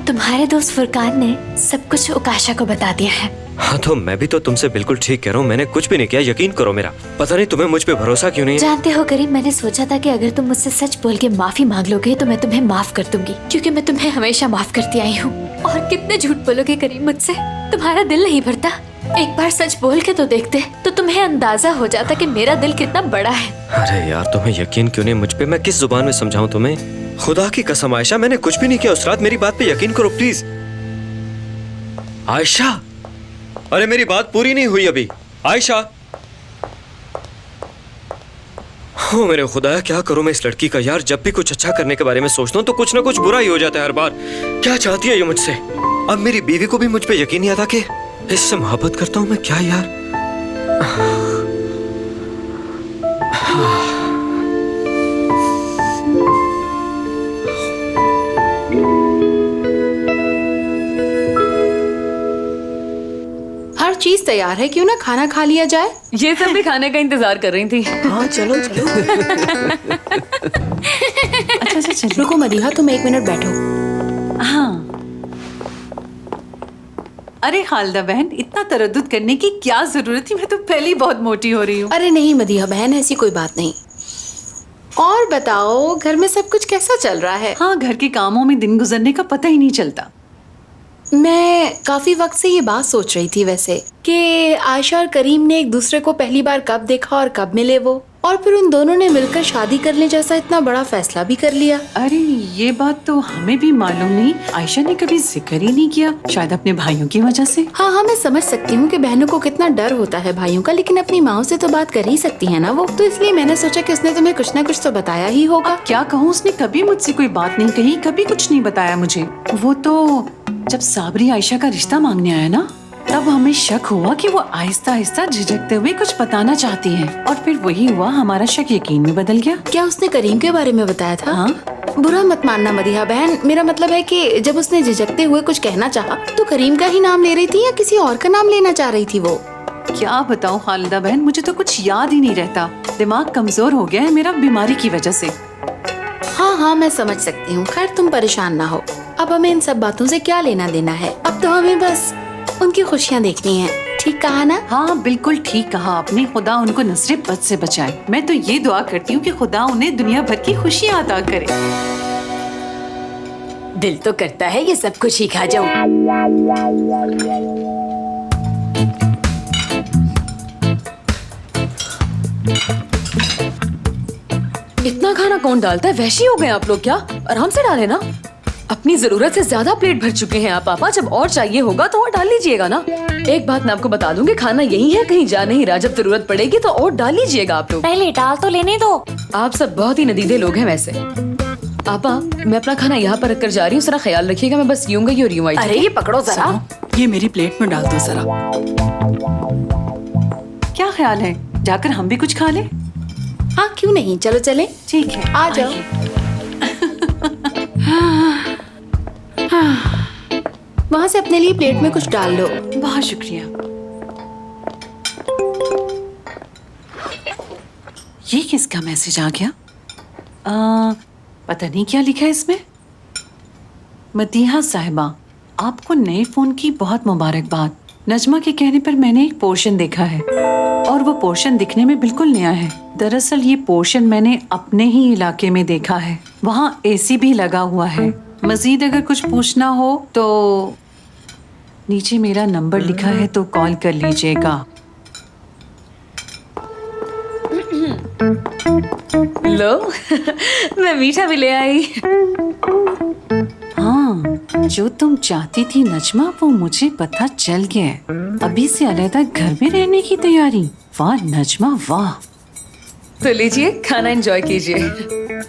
तुम्हारे दोस्त फुरकान ने सब कुछ उकाशा को बता दिया है। हाँ तो मैं भी तो तुमसे बिल्कुल ठीक कह रहा हूँ, मैंने कुछ भी नहीं किया, यकीन करो मेरा। पता नहीं तुम्हें मुझ पे भरोसा क्यों नहीं है। जानते हो करीम, मैंने सोचा था कि अगर तुम मुझसे सच बोल के माफी मांग लोगे तो मैं तुम्हें माफ कर दूंगी, क्योंकि मैं तुम्हें हमेशा माफ करती आई हूँ। और कितने झूठ बोलोगे करीम मुझसे, तुम्हारा दिल नहीं भरता। एक बार सच बोल के तो देखते, तो तुम्हें अंदाजा हो जाता कि मेरा दिल कितना बड़ा है। अरे यार तुम्हें यकीन क्यों नहीं मुझ पे, मैं किस जुबान में समझाऊं तुम्हें। खुदा की कसम आयशा, मैंने कुछ भी नहीं किया उस रात, मेरी बात पे यकीन करो प्लीज। आयशा, अरे मेरी बात पूरी नहीं हुई अभी। आयशा, हो मेरे खुदा, क्या करूं मैं इस लड़की का यार। जब भी कुछ अच्छा करने के बारे में सोचता हूँ तो कुछ ना कुछ बुरा ही हो जाता है हर बार। क्या चाहती है ये मुझसे। अब मेरी बीवी को भी मुझ पे यकीन नहीं आता कि इससे मोहब्बत करता हूं मैं। क्या यार, हर चीज तैयार है, क्यों ना खाना खा लिया जाए। ये सब भी खाने का इंतजार कर रही थी। हाँ चलो चलो। अच्छा चलिए। रुको मदीहा, तुम 1 मिनट बैठो। हाँ। अरे खालदा बहन, इतना तरद्दुद करने की क्या जरूरत थी, मैं तो पहले ही बहुत मोटी हो रही हूँ। अरे नहीं मदीहा बहन, ऐसी कोई बात नहीं। और बताओ, घर में सब कुछ कैसा चल रहा है? हाँ, घर के कामों में दिन गुजरने का पता ही नहीं चलता। मैं काफी वक्त से ये बात सोच रही थी वैसे, कि आयशा और करीम ने एक दूसरे को पहली बार कब देखा और कब मिले वो, और फिर उन दोनों ने मिलकर शादी करने जैसा इतना बड़ा फैसला भी कर लिया। अरे ये बात तो हमें भी मालूम नहीं, आयशा ने कभी जिक्र ही नहीं किया, शायद अपने भाइयों की वजह से। हाँ, मैं समझ सकती हूँ कि बहनों को कितना डर होता है भाइयों का, लेकिन अपनी माँ से तो बात कर ही सकती है ना वो, तो इसलिए मैंने सोचा कि उसने तुम्हें कुछ ना कुछ तो बताया ही होगा। क्या कहूँ, उसने कभी मुझसे कोई बात नहीं कही, कभी कुछ नहीं बताया मुझे। वो तो जब साबरी आयशा का रिश्ता मांगने आया ना, तब हमें शक हुआ कि वो आहिस्ता आहिस्ता झिझकते हुए कुछ बताना चाहती है, और फिर वही हुआ, हमारा शक यकीन में बदल गया। क्या उसने करीम के बारे में बताया था? हाँ। बुरा मत मानना मदीहा बहन, मेरा मतलब है कि जब उसने झिझकते हुए कुछ कहना चाहा तो करीम का ही नाम ले रही थी या किसी और का नाम लेना चाह रही थी वो? क्या बताऊं खालिदा बहन, मुझे तो कुछ याद ही नहीं रहता, दिमाग कमजोर हो गया है मेरा बीमारी की वजह से। हाँ, मैं समझ सकती हूँ। खैर तुम परेशान ना हो, अब हमें इन सब बातों से क्या लेना देना है, अब तो हमें बस उनकी खुशियाँ देखनी है। ठीक कहा ना? हाँ बिल्कुल ठीक कहा आपने, खुदा उनको नजरे बद से बचाए। मैं तो ये दुआ करती हूँ कि खुदा उन्हें दुनिया भर की खुशियाँ अता करे। दिल तो करता है ये सब कुछ ही खा जाऊं। इतना खाना कौन डालता है? वैशी हो गए आप लोग क्या? आराम से डालें ना, अपनी जरूरत से ज्यादा प्लेट भर चुके हैं आप पापा। जब और चाहिए होगा तो और डाल लीजिएगा ना। एक बात मैं आपको बता दूंगी, खाना यही है, कहीं जा नहीं रहा। जब जरूरत पड़ेगी तो और डाल लीजिएगा आप लोग। पहले डाल तो लेने दो। आप सब बहुत ही नदीदे लोग हैं वैसे। पापा मैं अपना खाना यहाँ पर रख कर जा रही हूँ, जरा ख्याल रखिएगा। मैं बस यूं गई और यूं आई। अरे ये पकड़ो जरा, ये मेरी प्लेट में डाल दो जरा। क्या ख्याल है, जाकर हम भी कुछ खा लें? हाँ क्यों नहीं, चलो चले। ठीक है, आ जाओ। वहाँ से अपने लिए प्लेट में कुछ डाल लो। बहुत शुक्रिया। ये किसका मैसेज आ गया? पता नहीं क्या लिखा है इसमें। मदीहा साहिबा, आपको नए फोन की बहुत मुबारकबाद। नजमा के कहने पर मैंने एक पोर्शन देखा है और वो पोर्शन दिखने में बिल्कुल नया है। दरअसल ये पोर्शन मैंने अपने ही इलाके में देखा है, वहाँ एसी भी लगा हुआ है। मजीद अगर कुछ पूछना हो तो नीचे मेरा नंबर लिखा है, तो कॉल कर लीजिएगा। लो मैं मीठा भी ले आई। हाँ, जो तुम चाहती थी नजमा, वो मुझे पता चल गया है। अभी से अलग घर में रहने की तैयारी। वाह नजमा वाह। तो लीजिए खाना एंजॉय कीजिए।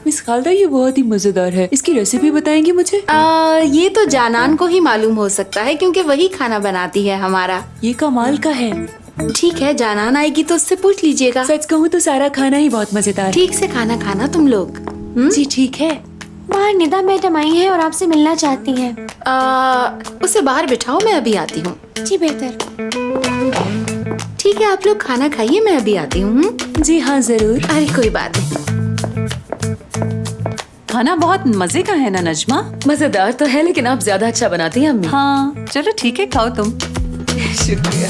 मिस खालदा, ये बहुत ही मजेदार है, इसकी रेसिपी बताएंगी मुझे? ये तो जानान को ही मालूम हो सकता है, क्योंकि वही खाना बनाती है हमारा। ये कमाल का है। ठीक है, जानान आएगी तो उससे पूछ लीजिएगा। सच कहूँ तो सारा खाना ही बहुत मजेदार है। ठीक से खाना खाना तुम लोग। जी ठीक है। बाहर निदा मैडम आई है और आपसे मिलना चाहती हैं। उसे बाहर बिठाओ, मैं अभी आती हूँ। जी बेहतर। ठीक है, आप लोग खाना खाइए, मैं अभी आती हूँ। जी हाँ जरूर। अरे कोई बात नहीं। खाना बहुत मजे का है ना नजमा? मजेदार तो है, लेकिन आप ज्यादा अच्छा बनाती हैं अम्मी। हाँ चलो ठीक है, खाओ तुम। शुक्रिया।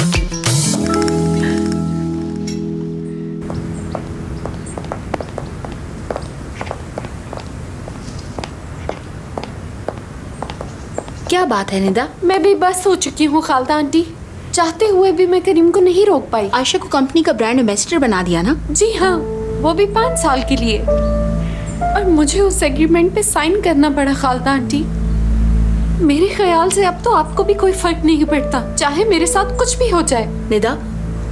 क्या बात है निदा? मैं भी बस हो चुकी हूँ खालदा आंटी। चाहते हुए भी मैं करीम को नहीं रोक पाई। आयशा को कंपनी का ब्रांड एम्बेसडर बना दिया ना? जी हाँ, वो भी 5 साल के लिए। और मुझे उस एग्रीमेंट पे साइन करना पड़ा खालदा आंटी। मेरे ख्याल से अब तो आपको भी कोई फर्क नहीं पड़ता, चाहे मेरे साथ कुछ भी हो जाए। निदा,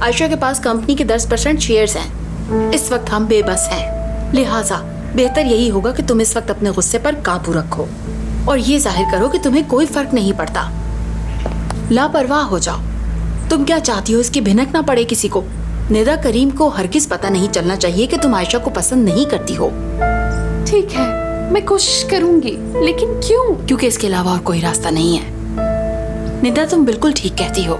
आयशा के पास कंपनी के 10% शेयर्स हैं। इस वक्त हम बेबस हैं, लिहाजा बेहतर यही होगा कि तुम इस वक्त अपने गुस्से पर काबू रखो और ये जाहिर करो कि तुम्हें कोई फर्क नहीं पड़ता। लापरवाह हो जाओ। तुम क्या चाहती हो इसकी भिनक ना पड़े किसी को। निदा, करीम को हरगिज पता नहीं चलना चाहिए कि तुम आयशा को पसंद नहीं करती हो। ठीक है, मैं कोशिश करूंगी, लेकिन क्यों? क्योंकि इसके अलावा और कोई रास्ता नहीं है। निदा, तुम बिल्कुल ठीक कहती हो।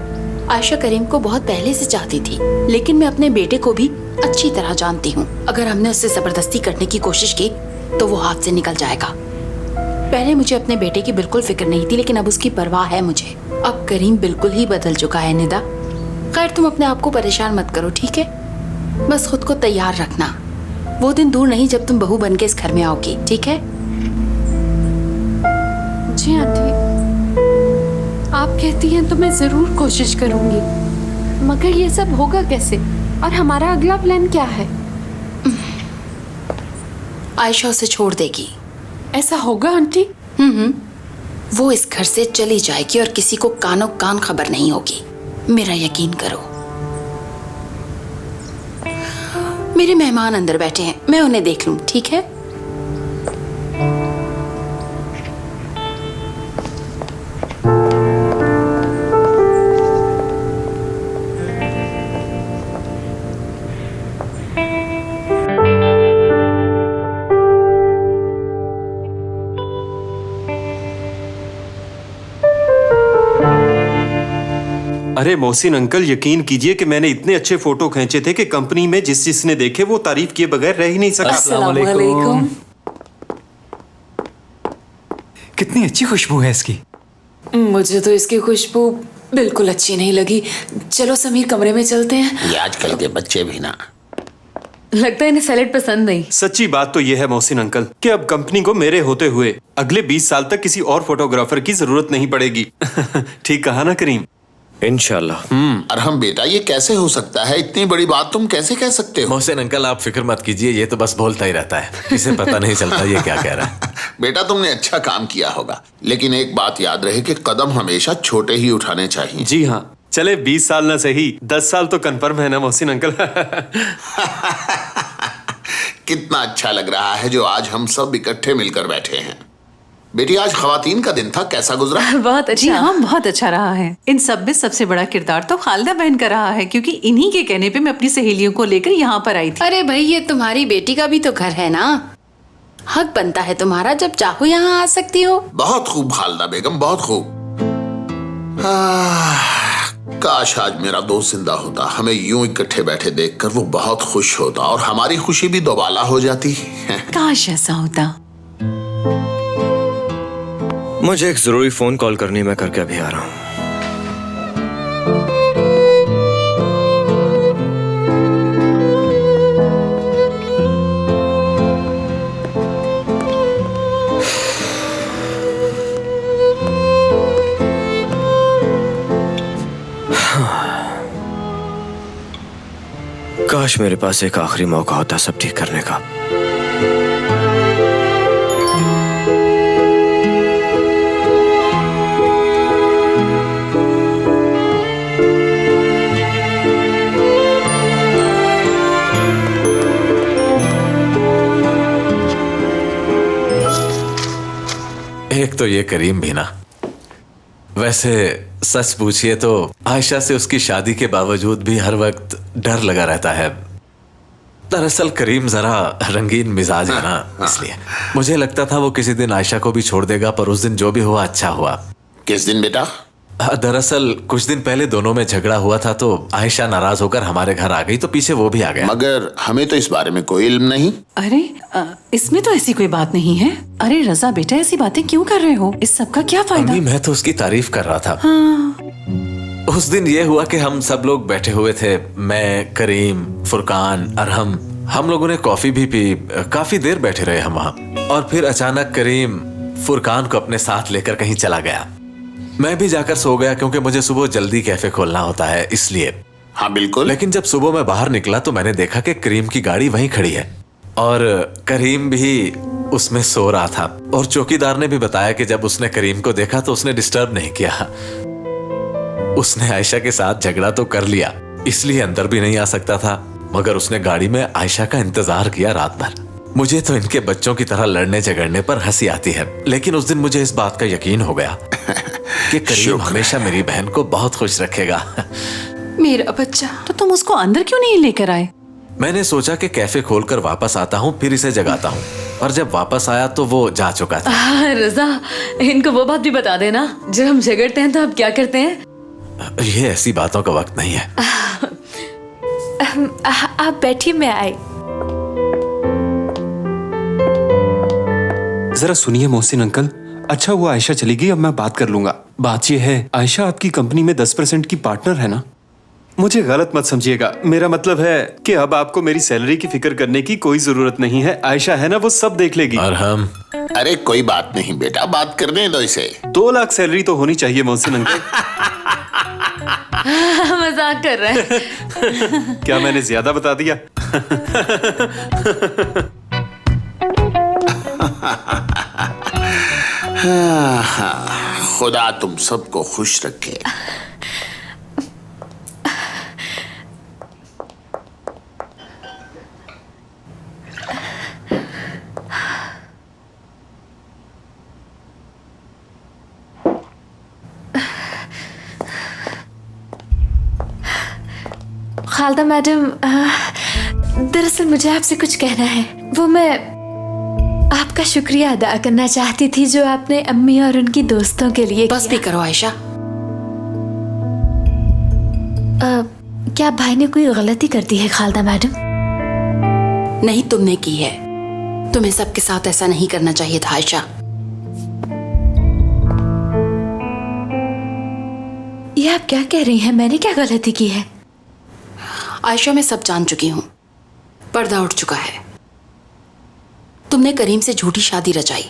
आयशा करीम को बहुत पहले से चाहती थी, लेकिन मैं अपने बेटे को भी अच्छी तरह जानती हूँ। अगर हमने उससे जबरदस्ती करने की कोशिश की तो वो हाथ से निकल जाएगा। पहले मुझे अपने बेटे की बिल्कुल फिक्र नहीं थी, लेकिन अब उसकी परवाह है मुझे। अब करीम बिल्कुल ही बदल चुका है निदा। खैर, तुम अपने आप को परेशान मत करो, ठीक है? बस खुद को तैयार रखना। वो दिन दूर नहीं जब तुम बहू बन के इस घर में आओगी, ठीक है? जी आंटी, आप कहती हैं तो मैं जरूर कोशिश करूंगी, मगर ये सब होगा कैसे? और हमारा अगला प्लान क्या है? आयशा उसे छोड़ देगी। ऐसा होगा आंटी? वो इस घर से चली जाएगी और किसी को कानों कान खबर नहीं होगी। मेरा यकीन करो। मेरे मेहमान अंदर बैठे हैं, मैं उन्हें देख लूं, ठीक है? अरे मोहसिन अंकल, यकीन कीजिए कि मैंने इतने अच्छे फोटो खींचे थे कि कंपनी में जिसने देखे वो तारीफ किए बगैर रह ही नहीं सका। अस्सलामुअलैकुम। कितनी अच्छी खुशबू है इसकी। मुझे तो इसकी खुशबू बिल्कुल अच्छी नहीं लगी। चलो समीर, कमरे में चलते हैं। ये आजकल के बच्चे भी ना। लगता है इन्हें सैलेड पसंद नहीं। सच्ची बात तो यह है मोहसिन अंकल कि अब कंपनी को मेरे होते हुए अगले 20 साल तक किसी और फोटोग्राफर की जरूरत नहीं पड़ेगी। ठीक कहा ना करीम? इंशाल्लाह। अरहम बेटा, ये कैसे हो सकता है? इतनी बड़ी बात तुम कैसे कह सकते हो? मोहसिन अंकल, आप फिक्र मत कीजिए, ये तो बस बोलता ही रहता है, इसे पता नहीं चलता ये क्या कह रहा है। बेटा, तुमने अच्छा काम किया होगा, लेकिन एक बात याद रहे कि कदम हमेशा छोटे ही उठाने चाहिए। जी हाँ, चले 20 साल ना सही 10 साल तो कंफर्म है ना मोहसिन अंकल? कितना अच्छा लग रहा है जो आज हम सब इकट्ठे मिलकर बैठे हैं। बेटी, आज खवातीन का दिन था, कैसा गुजरा? बहुत जी अच्छा। हाँ, बहुत अच्छा रहा है। इन सब में सबसे बड़ा किरदार तो खालिदा बहन का रहा है, क्योंकि इन्हीं के कहने पे मैं अपनी सहेलियों को लेकर यहाँ पर आई थी। अरे भाई, ये तुम्हारी बेटी का भी तो घर है ना। हक बनता है तुम्हारा, जब चाहो यहाँ आ सकती हो। बहुत खूब खालदा बेगम, बहुत खूब। काश आज मेरा दोस्त जिंदा होता, हमें यूं इकट्ठे बैठे देखकर वो बहुत खुश होता और हमारी खुशी भी दोबाला हो जाती। काश ऐसा होता। मुझे एक जरूरी फोन कॉल करनी, मैं करके अभी आ रहा हूँ। काश मेरे पास एक आखिरी मौका होता सब ठीक करने का। एक तो ये करीम भी ना। वैसे सच पूछिए तो आयशा से उसकी शादी के बावजूद भी हर वक्त डर लगा रहता है। दरअसल करीम जरा रंगीन मिजाज है ना, इसलिए मुझे लगता था वो किसी दिन आयशा को भी छोड़ देगा, पर उस दिन जो भी हुआ अच्छा हुआ। किस दिन बेटा? दरअसल कुछ दिन पहले दोनों में झगड़ा हुआ था, तो आयशा नाराज होकर हमारे घर आ गई, तो पीछे वो भी आ गया। मगर हमें तो इस बारे में कोई इल्म नहीं। अरे इसमें तो ऐसी कोई बात नहीं है। अरे रजा बेटा, ऐसी बातें क्यों कर रहे हो? इस सब का क्या फायदा? अम्मी, मैं तो उसकी तारीफ कर रहा था। उस दिन ये हुआ कि हम सब लोग बैठे हुए थे, मैं, करीम, फुरकान, अरहम। हम लोगों ने कॉफी भी पी, काफी देर बैठे रहे हम वहां। और फिर अचानक करीम फुरकान को अपने साथ लेकर कहीं चला गया। मैं भी जाकर सो गया क्योंकि मुझे सुबह जल्दी कैफे खोलना होता है, इसलिए। हाँ बिल्कुल। लेकिन जब सुबह मैं बाहर निकला तो मैंने देखा कि करीम की गाड़ी वहीं खड़ी है और करीम भी उसमें सो रहा था। और चौकीदार ने भी बताया कि जब उसने करीम को देखा तो उसने डिस्टर्ब नहीं किया। उसने आयशा के साथ झगड़ा तो कर लिया, इसलिए अंदर भी नहीं आ सकता था, मगर उसने गाड़ी में आयशा का इंतजार किया रात भर। मुझे तो इनके बच्चों की तरह लड़ने झगड़ने पर हंसी आती है, लेकिन उस दिन मुझे इस बात का यकीन हो गया कि करीम हमेशा मेरी बहन को बहुत खुश रखेगा। मेरा बच्चा। तो तुम उसको अंदर क्यों नहीं लेकर आए? मैंने सोचा कि कैफे खोलकर वापस आता हूँ, फिर इसे जगाता हूँ। पर जब वापस आया तो वो जा चुका था। रजा, इनको वो बात भी बता देना, जब हम झगड़ते हैं तो आप क्या करते हैं? ये ऐसी बातों का वक्त नहीं है। आप बैठिए, मैं आई। जरा सुनिए मोहसिन अंकल, अच्छा हुआ आयशा चली गई, अब मैं बात कर लूंगा। बात ये है, आयशा आपकी कंपनी में 10% की पार्टनर है ना? मुझे गलत मत समझिएगा, मेरा मतलब है कि अब आपको मेरी सैलरी की फिक्र करने की कोई जरूरत नहीं है। आयशा है ना, वो सब देख लेगी। और हम? अरे कोई बात नहीं बेटा, बात करने दो इसे। 2 लाख सैलरी तो होनी चाहिए मोहसिन अंकल। मजाक कर रहे हैं। क्या मैंने ज्यादा बता दिया? खुदा तुम सबको खुश रखे। खालदा मैडम, दरअसल मुझे आपसे कुछ कहना है। वो मैं आपका शुक्रिया अदा करना चाहती थी जो आपने अम्मी और उनकी दोस्तों के लिए बस भी करो आयशा। क्या भाई ने कोई गलती कर दी है खालदा मैडम? नहीं, तुमने की है। तुम्हें सबके साथ ऐसा नहीं करना चाहिए था आयशा। ये आप क्या कह रही हैं? मैंने क्या गलती की है? आयशा, मैं सब जान चुकी हूँ। पर्दा उठ चुका है। तुमने करीम से झूठी शादी रचाई,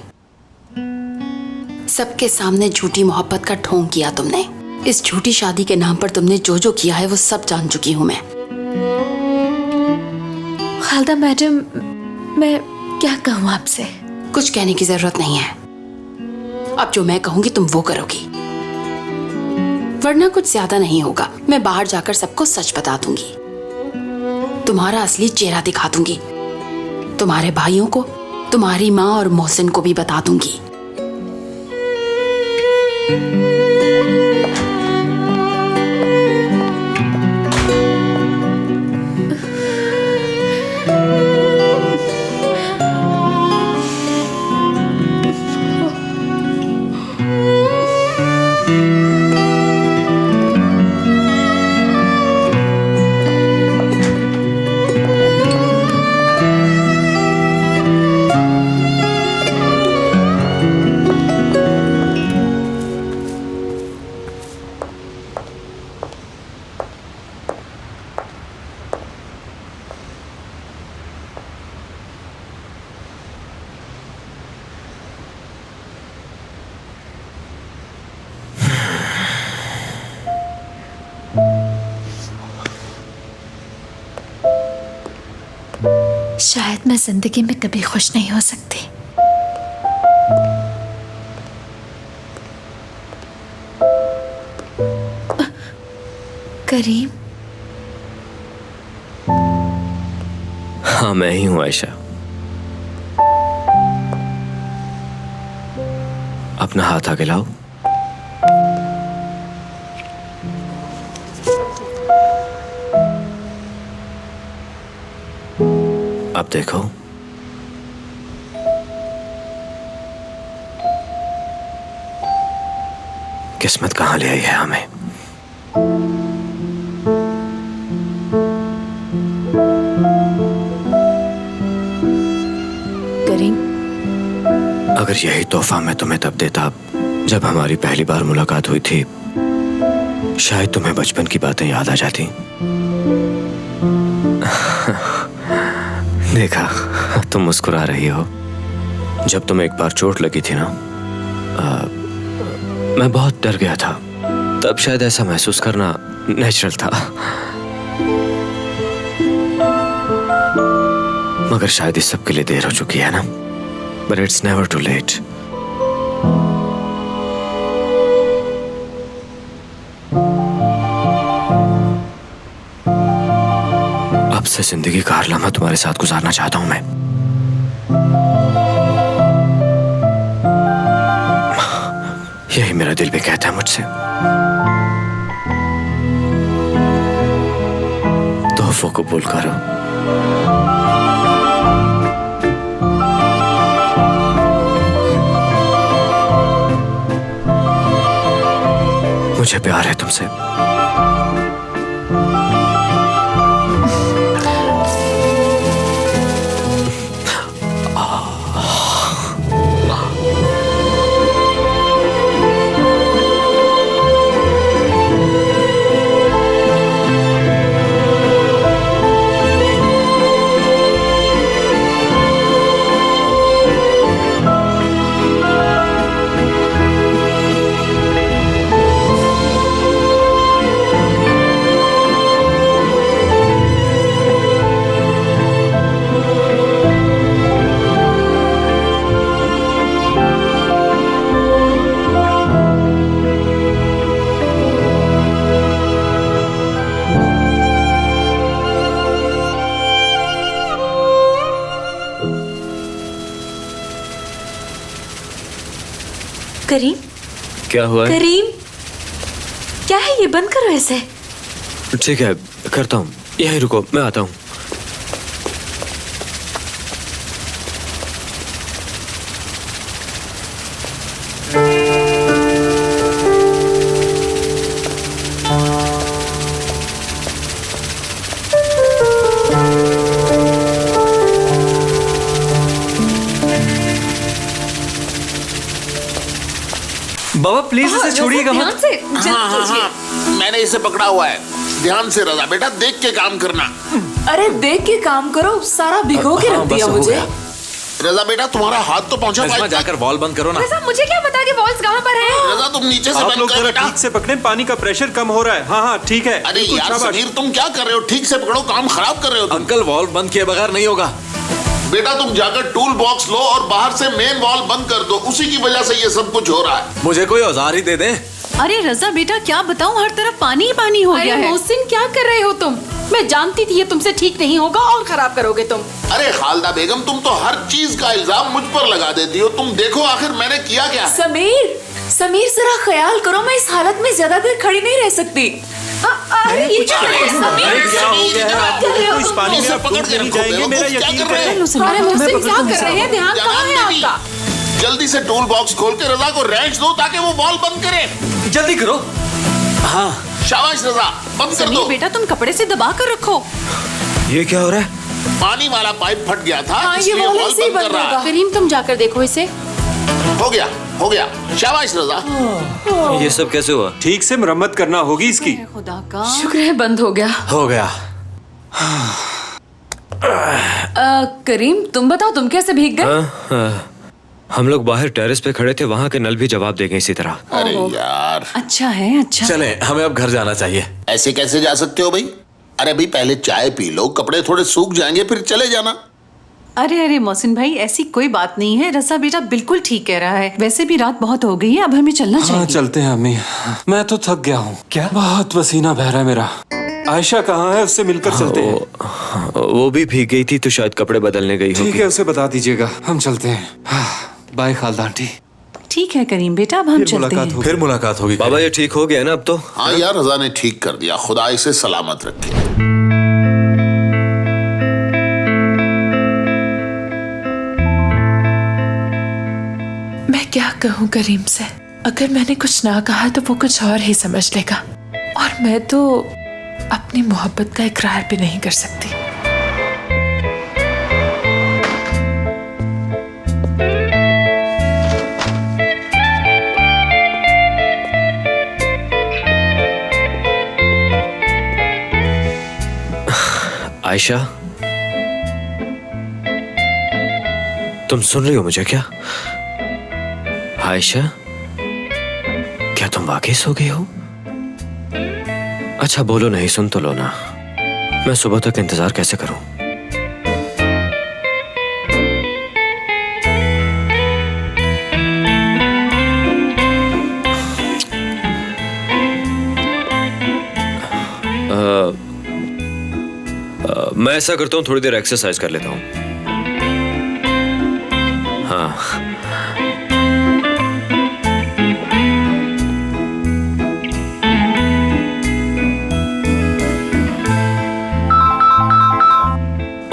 सबके सामने झूठी मोहब्बत का ढोंग किया तुमने। इस झूठी शादी के नाम पर तुमने जो जो किया है वो सब जान चुकी हूँ मैं। खालदा मैडम, मैं क्या कहूँ आपसे? कुछ कहने की जरूरत नहीं है। अब जो मैं कहूंगी तुम वो करोगी, वरना कुछ ज्यादा नहीं होगा। मैं बाहर जाकर सबको सच बता दूंगी, तुम्हारा असली चेहरा दिखा दूंगी। तुम्हारे भाइयों को, तुम्हारी माँ और मोहसिन को भी बता दूंगी। शायद मैं जिंदगी में कभी खुश नहीं हो सकती। करीम, हाँ मैं ही हूं आयशा। अपना हाथ आगे लाओ। अब देखो, किस्मत कहां ले आई है हमें। करीम, अगर यही तोहफा मैं तुम्हें तब देता जब हमारी पहली बार मुलाकात हुई थी, शायद तुम्हें बचपन की बातें याद आ जाती। देखा, तुम मुस्कुरा रही हो। जब तुम्हें एक बार चोट लगी थी ना, मैं बहुत डर गया था। तब शायद ऐसा महसूस करना नेचुरल था, मगर शायद इस सब के लिए देर हो चुकी है ना। But it's never too late. अब से जिंदगी का हर लम्हा तुम्हारे साथ गुजारना चाहता हूं मैं। यही मेरा दिल भी कहता है मुझसे। तोहफों कबूल करो। मुझे प्यार है तुमसे। करीम, क्या हुआ है? करीम, क्या है ये? बंद करो ऐसे। ठीक है, करता हूँ। यहीं रुको, मैं आता हूँ। बाबा प्लीज इसे छोड़िएगा मत। ध्यान से, जल्दी कीजिए। मैंने इसे पकड़ा हुआ है। ध्यान से रजा बेटा, देख के काम करना। अरे देख के काम करो, सारा भिगो के रख दिया मुझे। रजा बेटा, तुम्हारा हाथ तो पहुंचा पाइप तक। जाकर वॉल बंद करो ना। रजा, मुझे क्या पता कि वॉल्स कहाँ पर हैं? रजा, तुम नीचे से आप बंद लोग करो जरा बेटा। ठीक से पकड़े, पानी का प्रेशर कम हो रहा है। हाँ हाँ ठीक है। अरे बिल्कुल, यार शाबाश। समीर, तुम क्या कर रहे हो? ठीक से पकड़ो, काम खराब कर रहे हो तुम। अंकल, वॉल बंद किए बगैर नहीं होगा। बेटा तुम जाकर टूल बॉक्स लो और बाहर से मेन वॉल बंद कर दो। उसी की वजह से ये सब कुछ हो रहा है। मुझे कोई औजार ही दे दे। अरे रजा बेटा, क्या बताऊं, हर तरफ पानी ही पानी हो गया अरे है। मोहसिन, क्या कर रहे हो तुम? मैं जानती थी ये तुमसे ठीक नहीं होगा और खराब करोगे तुम। अरे खालदा बेगम, तुम तो हर चीज का इल्जाम मुझ पर लगा देती हो। तुम देखो आखिर मैंने किया क्या है। समीर, समीर जरा ख्याल करो, मैं इस हालत में ज्यादा देर खड़ी नहीं रह सकती। अरे ये क्या है समीर? अरे क्या हो गया है आपको? कर रहे हो? इस पानी में इसे आप पकड़ डूब के नहीं रखो, जाएंगे, मेरा बेवकूफ, क्या यकीन कर रहे करें। हैं? अरे मोहसिन, क्या कर रहे हैं? ध्यान कहाँ है जनाब आपका? जल्दी से टूल बॉक्स खोल के रजा को रेंच दो ताकि वो वॉल बंद करे। जल्दी करो। हाँ शाबाश रजा, बंद कर दो। समीर बेटा, तुम कपड़े से दबा कर रखो। ये क्या हो रहा है? पानी वाला पाइप फट गया था, हाँ, ये इसलिए वॉल वॉल ऐसे ही बंद कर बंद रहा है। होगा। करीम, तुम जाकर देखो इसे। हो गया, हो गया। शाबाश रजा। ये सब कैसे हुआ? ठीक से मरम्मत करना होगी इसकी। खुदा का शुक्र है बंद हो गया। हो गया। करीम, तुम बताओ, तुम कैसे भीग गए? हम लोग बाहर टेरेस पे खड़े थे, वहां के नल भी जवाब देंगे इसी तरह। अरे यार, अच्छा है, अच्छा। चले, हमें अब घर जाना चाहिए। ऐसे कैसे जा सकते हो भाई? अरे भाई, पहले चाय पी लो, कपड़े थोड़े सूख जाएंगे, फिर चले जाना। अरे अरे मोहसिन भाई, ऐसी कोई बात नहीं है। रसा बेटा बिल्कुल ठीक कह रहा है। वैसे भी रात बहुत हो गई है, अब हमें चलना हाँ चाहिए। चलते हैं अम्मी। मैं तो थक गया हूँ। क्या? बहुत पसीना बह रहा है मेरा। आयशा कहाँ है? उससे मिलकर चलते हैं। वो भी भीग गई थी तो शायद कपड़े बदलने गई ठीक होगी। है, उसे बता दीजिएगा, हम चलते हैं। Bye Khalda aunty. ठीक है करीम बेटा, अब हम फिर चलते मुलाकात हैं। होगी। फिर मुलाकात होगी। बाबा ये ठीक हो गया ना अब तो? हाँ यार, रजा ने ठीक कर दिया। खुदा इसे सलामत रखे। मैं क्या कहूँ करीम से? अगर मैंने कुछ ना कहा तो वो कुछ और ही समझ लेगा, और मैं तो अपनी मोहब्बत का इकरार भी नहीं कर सकती। आयशा, तुम सुन रही हो मुझे क्या? आयशा, क्या तुम वाकई सो गई हो? अच्छा बोलो नहीं, सुन तो लो ना। मैं सुबह तक इंतजार कैसे करूं? मैं ऐसा करता हूं, थोड़ी देर एक्सरसाइज कर लेता हूं। हाँ,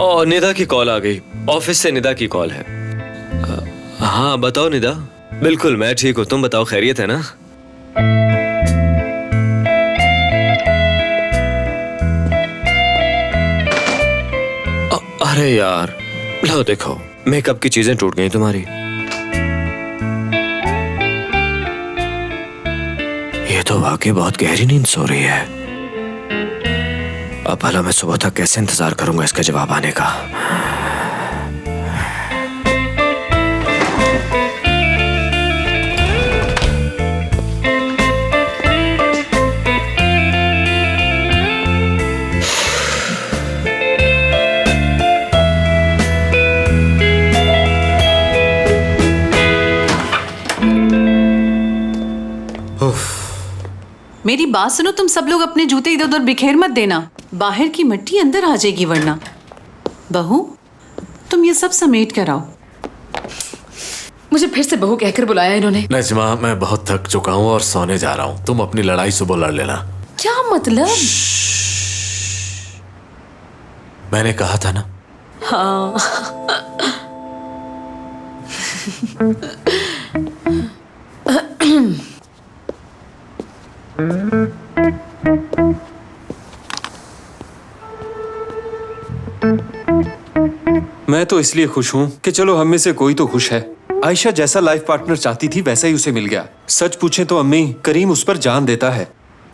ओ निदा की कॉल आ गई। ऑफिस से निदा की कॉल है। हाँ बताओ निदा। बिल्कुल मैं ठीक हूँ, तुम बताओ खैरियत है ना? अरे यार लो देखो, मेकअप की चीजें टूट गई तुम्हारी। ये तो वाकई बहुत गहरी नींद सो रही है। अब भला मैं सुबह तक कैसे इंतजार करूंगा इसका जवाब आने का? मेरी बात सुनो, तुम सब लोग अपने जूते इधर उधर बिखेर मत देना, बाहर की मिट्टी अंदर आ जाएगी वरना। बहू, तुम ये सब समेट कर आओ। मुझे फिर से बहू कहकर बुलाया इन्होंने। नजमा, मैं बहुत थक चुका हूँ और सोने जा रहा हूँ। तुम अपनी लड़ाई सुबह लड़ लेना। क्या मतलब? मैंने कहा था ना। हाँ। मैं तो इसलिए खुश हूँ कि चलो हम में से कोई तो खुश है। आयशा जैसा लाइफ पार्टनर चाहती थी वैसा ही उसे मिल गया। सच पूछे तो अम्मी, करीम उस पर जान देता है।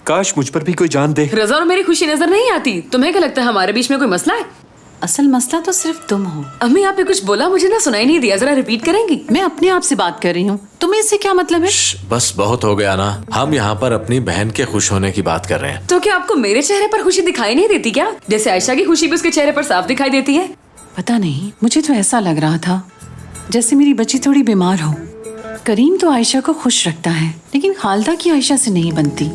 काश मुझ पर भी कोई जान दे। रजा और मेरी खुशी नजर नहीं आती। तुम्हें क्या लगता है हमारे बीच में कोई मसला है? असल मसला तो सिर्फ तुम हो। अम्मी आपने कुछ बोला, मुझे ना सुनाई नहीं दिया, जरा रिपीट करेंगी? मैं अपने आप से बात कर रही हूँ, तुम्हें इससे क्या मतलब है? बस बहुत हो गया ना। हम यहाँ पर अपनी बहन के खुश होने की बात कर रहे हैं। तो क्या आपको मेरे चेहरे पर खुशी दिखाई नहीं देती क्या, जैसे आयशा की खुशी भी उसके चेहरे पर साफ दिखाई देती है? पता नहीं, मुझे तो ऐसा लग रहा था जैसे मेरी बच्ची थोड़ी बीमार हो। करीम तो आयशा को खुश रखता है, लेकिन खालदा की आयशा से नहीं बनती।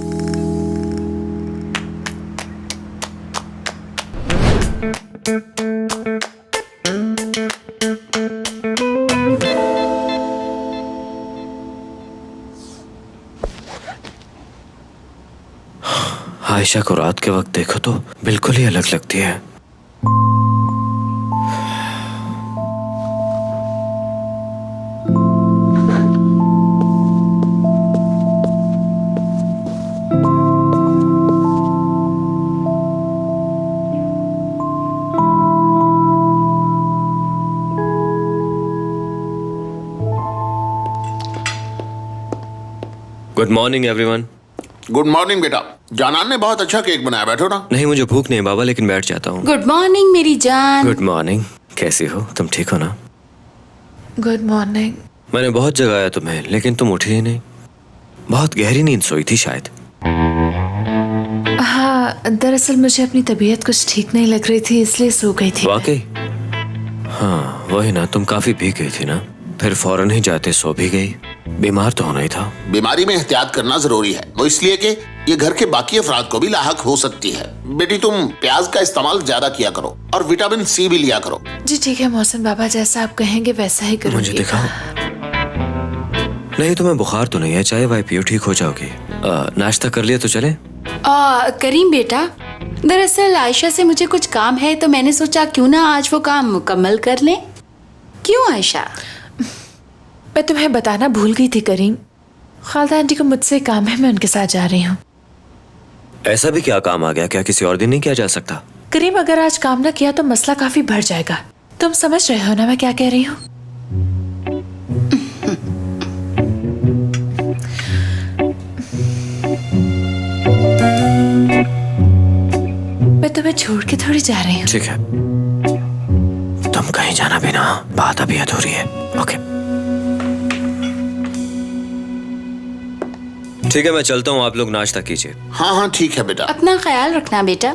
आयशा को रात के वक्त देखो तो बिल्कुल ही अलग लगती है। Good morning everyone. Good morning बेटा। जानान ने बहुत अच्छा केक बनाया, बैठो ना। नहीं मुझे भूख नहीं बाबा, लेकिन बैठ जाता हूँ। गुड मॉर्निंग मेरी जान। गुड मॉर्निंग, कैसी हो तुम? ठीक हो ना? Good morning. मैंने बहुत जगाया तुम्हें, लेकिन तुम उठी ही नहीं। बहुत गहरी नींद सोई थी शायद। हाँ, दरअसल मुझे अपनी तबीयत कुछ ठीक नहीं लग रही थी, इसलिए सो गई थी। वाकई? हाँ वही ना, तुम काफी भीग गई थी ना, फिर फौरन ही जाते सो भी गई। बीमार तो होना ही था। बीमारी में एहतियात करना जरूरी है, वो इसलिए कि ये घर के बाकी अफराद को भी लाहक हो सकती है। बेटी तुम प्याज का इस्तेमाल ज्यादा किया करो और विटामिन सी भी लिया करो। जी ठीक है मोहसिन बाबा, जैसा आप कहेंगे वैसा ही करूंगी। मुझे दिखाओ। नहीं तुम्हें बुखार तो नहीं है, चाय वाय पियो, ठीक हो जाओगी। नाश्ता कर लिया तो चले? करीम बेटा, दरअसल आयशा से मुझे कुछ काम है, तो मैंने सोचा क्यों ना आज वो काम मुकम्मल कर लें। क्यों आयशा? मैं तुम्हें बताना भूल गई थी करीम, खालदा आंटी को मुझसे काम है, मैं उनके साथ जा रही हूँ। ऐसा भी क्या काम आ गया? क्या किसी और दिन नहीं किया जा सकता? करीम अगर आज काम ना किया तो मसला काफी बढ़ जाएगा। तुम समझ रहे हो ना मैं क्या कह रही हूँ? मैं तुम्हें छोड़ के थोड़ी जा रही हूँ। ठीक है, तुम कहीं जाना भी ना, बात अभी अधूरी है। ओके ठीक है, मैं चलता हूँ, आप लोग नाश्ता कीजिए। हाँ हाँ ठीक है बेटा। अपना ख्याल रखना बेटा।